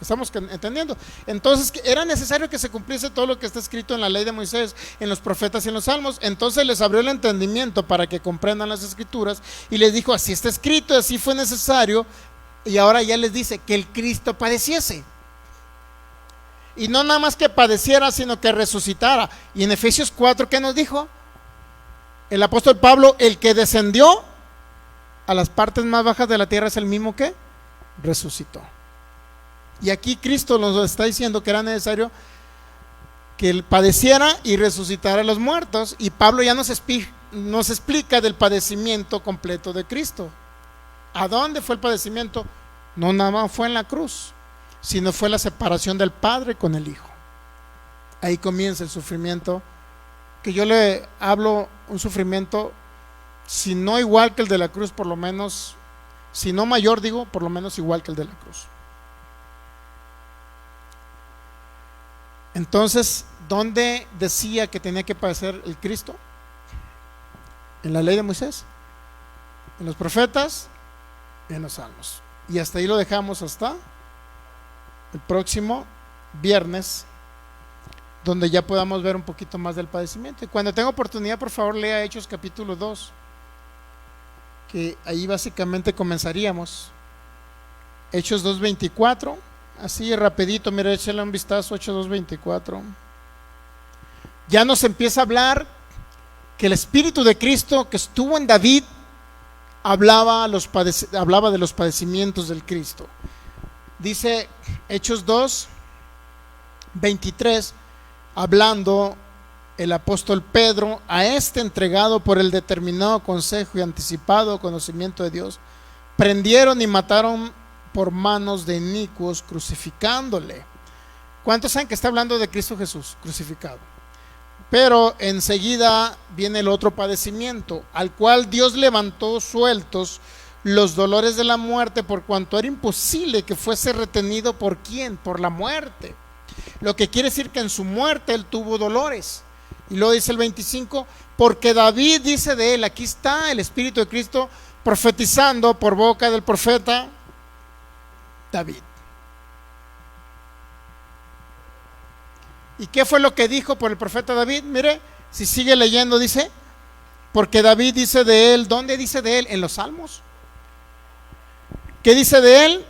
¿Estamos entendiendo? Entonces, era necesario que se cumpliese todo lo que está escrito en la ley de Moisés, en los profetas y en los salmos. Entonces les abrió el entendimiento para que comprendan las escrituras y les dijo, así está escrito, así fue necesario. Y ahora ya les dice que el Cristo padeciese. Y no nada más que padeciera, sino que resucitara. Y en Efesios 4, ¿qué nos dijo? El apóstol Pablo, el que descendió a las partes más bajas de la tierra es el mismo que resucitó. Y aquí Cristo nos está diciendo que era necesario que él padeciera y resucitara a los muertos. Y Pablo ya nos explica del padecimiento completo de Cristo. ¿A dónde fue el padecimiento? No nada más fue en la cruz, sino fue la separación del Padre con el Hijo. Ahí comienza el sufrimiento, que yo le hablo un sufrimiento, si no igual que el de la cruz, por lo menos, si no mayor, digo, por lo menos igual que el de la cruz. Entonces, ¿dónde decía que tenía que padecer el Cristo? En la ley de Moisés, en los profetas y en los salmos. Y hasta ahí lo dejamos hasta el próximo viernes, donde ya podamos ver un poquito más del padecimiento. Y cuando tenga oportunidad, por favor, lea Hechos capítulo 2, que ahí básicamente comenzaríamos. Hechos 2:24, así rapidito, mira, échale un vistazo. Hechos 2:24. Ya nos empieza a hablar que el Espíritu de Cristo que estuvo en David hablaba de los padecimientos del Cristo. Dice Hechos 2:23, hablando el apóstol Pedro: a este entregado por el determinado consejo y anticipado conocimiento de Dios, prendieron y mataron por manos de inicuos, crucificándole. ¿Cuántos saben que está hablando de Cristo Jesús crucificado? Pero enseguida viene el otro padecimiento, al cual Dios levantó sueltos los dolores de la muerte, por cuanto era imposible que fuese retenido. ¿Por quién? Por la muerte. Lo que quiere decir que en su muerte él tuvo dolores. Y luego dice el 25, porque David dice de él, aquí está el Espíritu de Cristo profetizando por boca del profeta David. ¿Y qué fue lo que dijo por el profeta David? Mire, si sigue leyendo, dice, porque David dice de él. ¿Dónde dice de él? En los Salmos. ¿Qué dice de él?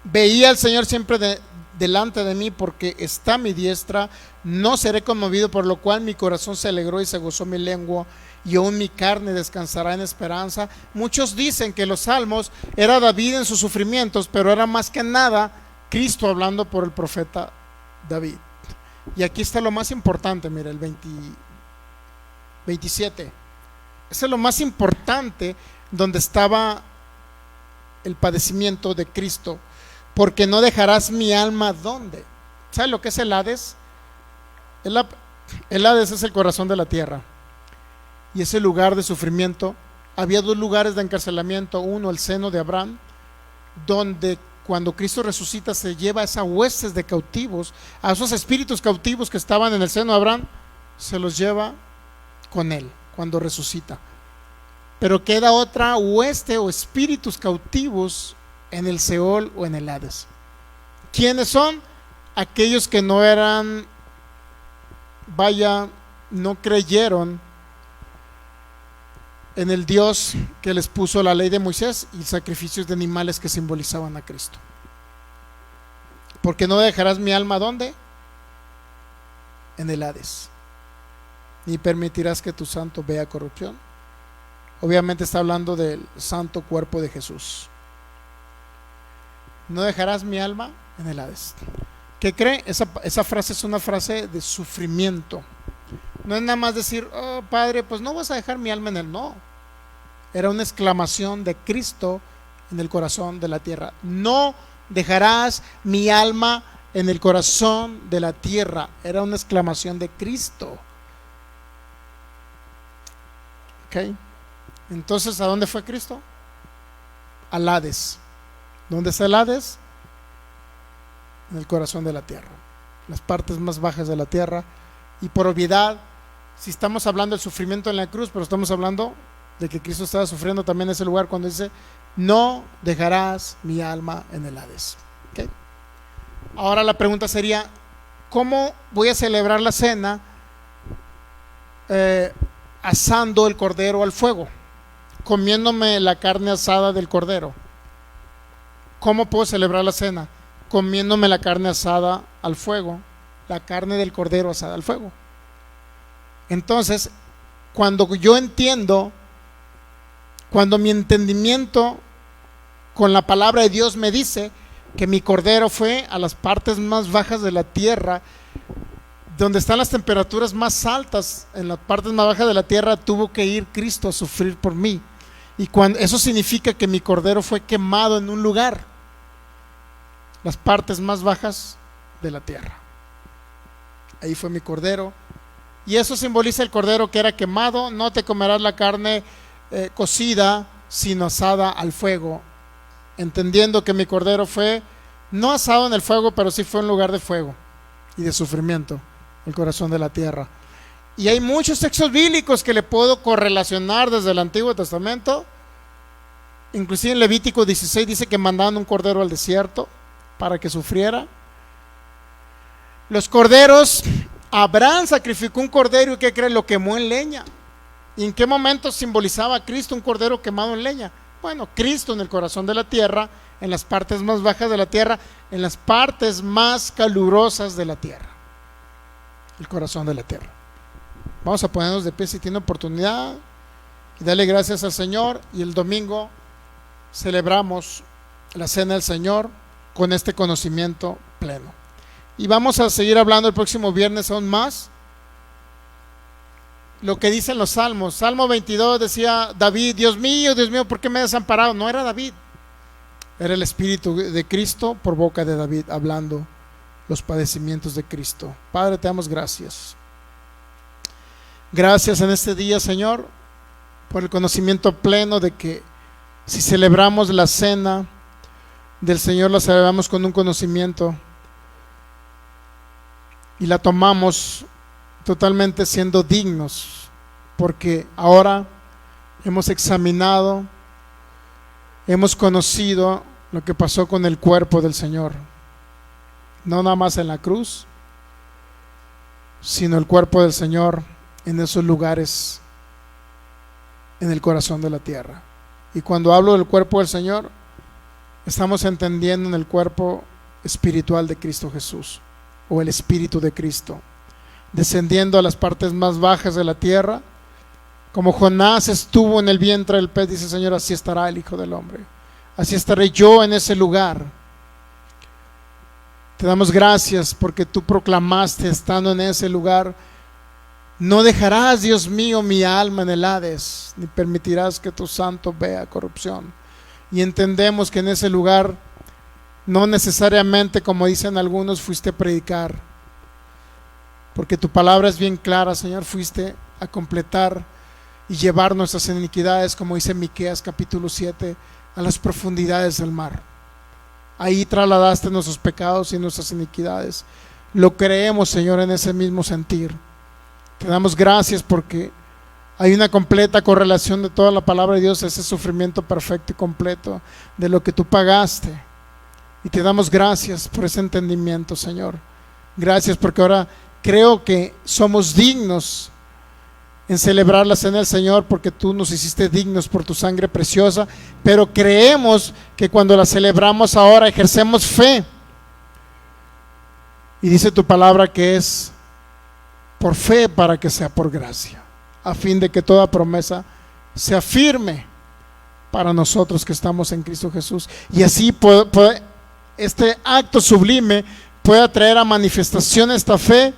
Veía al Señor siempre delante de mí, porque está a mi diestra, no seré conmovido, por lo cual mi corazón se alegró y se gozó mi lengua, y aún mi carne descansará en esperanza. Muchos dicen que los Salmos era David en sus sufrimientos, pero era más que nada Cristo hablando por el profeta David. Y aquí está lo más importante, mira, el 27. Ese es lo más importante, donde estaba el padecimiento de Cristo. Porque no dejarás mi alma, ¿dónde? ¿Sabes lo que es el Hades? El Hades es el corazón de la tierra, y ese lugar de sufrimiento. Había dos lugares de encarcelamiento: uno, el seno de Abraham, donde cuando Cristo resucita se lleva a esas huestes de cautivos, a esos espíritus cautivos que estaban en el seno de Abraham, se los lleva con él cuando resucita. Pero queda otra hueste o espíritus cautivos en el Seol o en el Hades. ¿Quiénes son? Aquellos que no eran, no creyeron en el Dios que les puso la ley de Moisés y sacrificios de animales que simbolizaban a Cristo. Porque no dejarás mi alma, ¿dónde? En el Hades, ni permitirás que tu santo vea corrupción. Obviamente está hablando del santo cuerpo de Jesús. No dejarás mi alma en el Hades. ¿Qué cree? Esa frase es una frase de sufrimiento. No es nada más decir, oh Padre, pues no vas a dejar mi alma en él. No, era una exclamación de Cristo en el corazón de la tierra. No dejarás mi alma en el corazón de la tierra. Era una exclamación de Cristo. ¿Ok? Entonces, ¿a dónde fue Cristo? Al Hades. ¿Dónde está el Hades? En el corazón de la tierra, las partes más bajas de la tierra. Y por obviedad, si estamos hablando del sufrimiento en la cruz, pero estamos hablando de que Cristo estaba sufriendo también en ese lugar cuando dice, no dejarás mi alma en el Hades. ¿Okay? Ahora la pregunta sería, ¿cómo voy a celebrar la cena? Asando el cordero al fuego, comiéndome la carne asada del cordero. ¿Cómo puedo celebrar la cena? Comiéndome la carne asada al fuego, la carne del cordero asada al fuego. Entonces, cuando yo entiendo, cuando mi entendimiento con la palabra de Dios me dice que mi cordero fue a las partes más bajas de la tierra, donde están las temperaturas más altas, en las partes más bajas de la tierra, tuvo que ir Cristo a sufrir por mí. Y eso significa que mi cordero fue quemado en un lugar, las partes más bajas de la tierra. Ahí fue mi cordero. Y eso simboliza el cordero que era quemado. No te comerás la carne cocida, sino asada al fuego. Entendiendo que mi cordero fue no asado en el fuego, pero sí fue en lugar de fuego. y de sufrimiento, el corazón de la tierra. Y hay muchos textos bíblicos que le puedo correlacionar desde el Antiguo Testamento. Inclusive en Levítico 16 dice que mandaban un cordero al desierto para que sufriera. Los corderos, Abraham sacrificó un cordero y ¿qué cree? Lo quemó en leña. ¿Y en qué momento simbolizaba a Cristo un cordero quemado en leña? Bueno, Cristo en el corazón de la tierra, en las partes más bajas de la tierra, en las partes más calurosas de la tierra. El corazón de la tierra. Vamos a ponernos de pie si tiene oportunidad y darle gracias al Señor. Y el domingo celebramos la cena del Señor con este conocimiento pleno. Y vamos a seguir hablando el próximo viernes aún más lo que dicen los salmos. Salmo 22 decía David: Dios mío, ¿por qué me has desamparado? No era David, era el Espíritu de Cristo por boca de David hablando los padecimientos de Cristo. Padre, te damos gracias. Gracias en este día, Señor, por el conocimiento pleno de que si celebramos la cena del Señor, la celebramos con un conocimiento y la tomamos totalmente siendo dignos, porque ahora hemos examinado, hemos conocido lo que pasó con el cuerpo del Señor, no nada más en la cruz, sino el cuerpo del Señor en esos lugares en el corazón de la tierra. Y cuando hablo del cuerpo del Señor, estamos entendiendo en el cuerpo espiritual de Cristo Jesús, o el Espíritu de Cristo, descendiendo a las partes más bajas de la tierra, como Jonás estuvo en el vientre del pez. Dice el Señor: así estará el Hijo del Hombre, así estaré yo en ese lugar. Te damos gracias porque tú proclamaste, estando en ese lugar: no dejarás, Dios mío, mi alma en el Hades, ni permitirás que tu santo vea corrupción. Y entendemos que en ese lugar no necesariamente, como dicen algunos, fuiste a predicar, porque tu palabra es bien clara, Señor. Fuiste a completar y llevar nuestras iniquidades, como dice Miqueas capítulo 7, a las profundidades del mar. Ahí trasladaste nuestros pecados y nuestras iniquidades. Lo creemos, Señor, en ese mismo sentir. Te damos gracias porque hay una completa correlación de toda la palabra de Dios, ese sufrimiento perfecto y completo de lo que tú pagaste. Y te damos gracias por ese entendimiento, Señor. Gracias porque ahora creo que somos dignos en celebrar la cena del Señor, porque tú nos hiciste dignos por tu sangre preciosa. Pero creemos que cuando la celebramos ahora ejercemos fe. Y dice tu palabra que es por fe para que sea por gracia, a fin de que toda promesa sea firme para nosotros que estamos en Cristo Jesús. Y así este acto sublime pueda traer a manifestación esta fe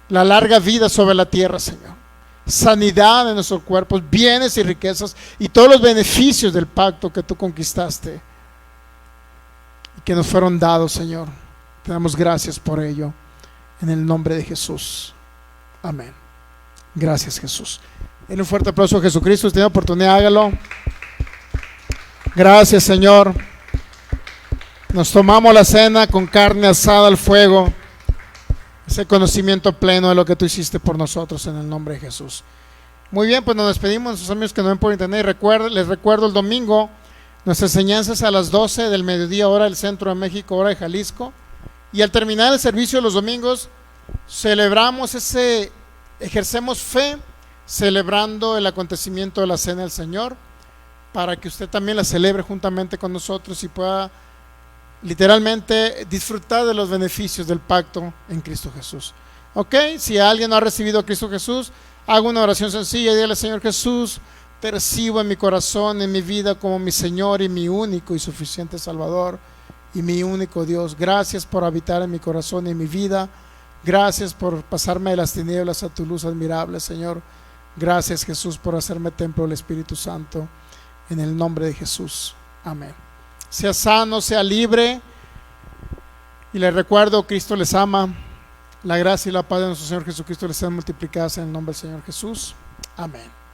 la larga vida sobre la tierra, Señor. Sanidad de nuestros cuerpos, bienes y riquezas y todos los beneficios del pacto que tú conquistaste y que nos fueron dados, Señor. Te damos gracias por ello, en el nombre de Jesús. Amén. Gracias, Jesús. Denle un fuerte aplauso a Jesucristo. Si tiene oportunidad, hágalo. Gracias, Señor. Nos tomamos la cena con carne asada al fuego, ese conocimiento pleno de lo que tú hiciste por nosotros, en el nombre de Jesús. Muy bien, pues nos despedimos de nuestros amigos que nos ven por internet. Y les recuerdo el domingo, nuestras enseñanzas a las 12 del mediodía, hora del centro de México, hora de Jalisco. Y al terminar el servicio los domingos, ejercemos fe, celebrando el acontecimiento de la cena del Señor, para que usted también la celebre juntamente con nosotros y pueda literalmente disfrutar de los beneficios del pacto en Cristo Jesús. Ok, si alguien no ha recibido a Cristo Jesús, haga una oración sencilla y dígale: Señor Jesús, te recibo en mi corazón, en mi vida, como mi Señor y mi único y suficiente Salvador y mi único Dios. Gracias por habitar en mi corazón y en mi vida. Gracias por pasarme de las tinieblas a tu luz admirable, Señor. Gracias, Jesús, por hacerme templo del Espíritu Santo, en el nombre de Jesús. Amén. Sea sano, sea libre. Y les recuerdo, Cristo les ama. La gracia y la paz de nuestro Señor Jesucristo les sean multiplicadas en el nombre del Señor Jesús. Amén.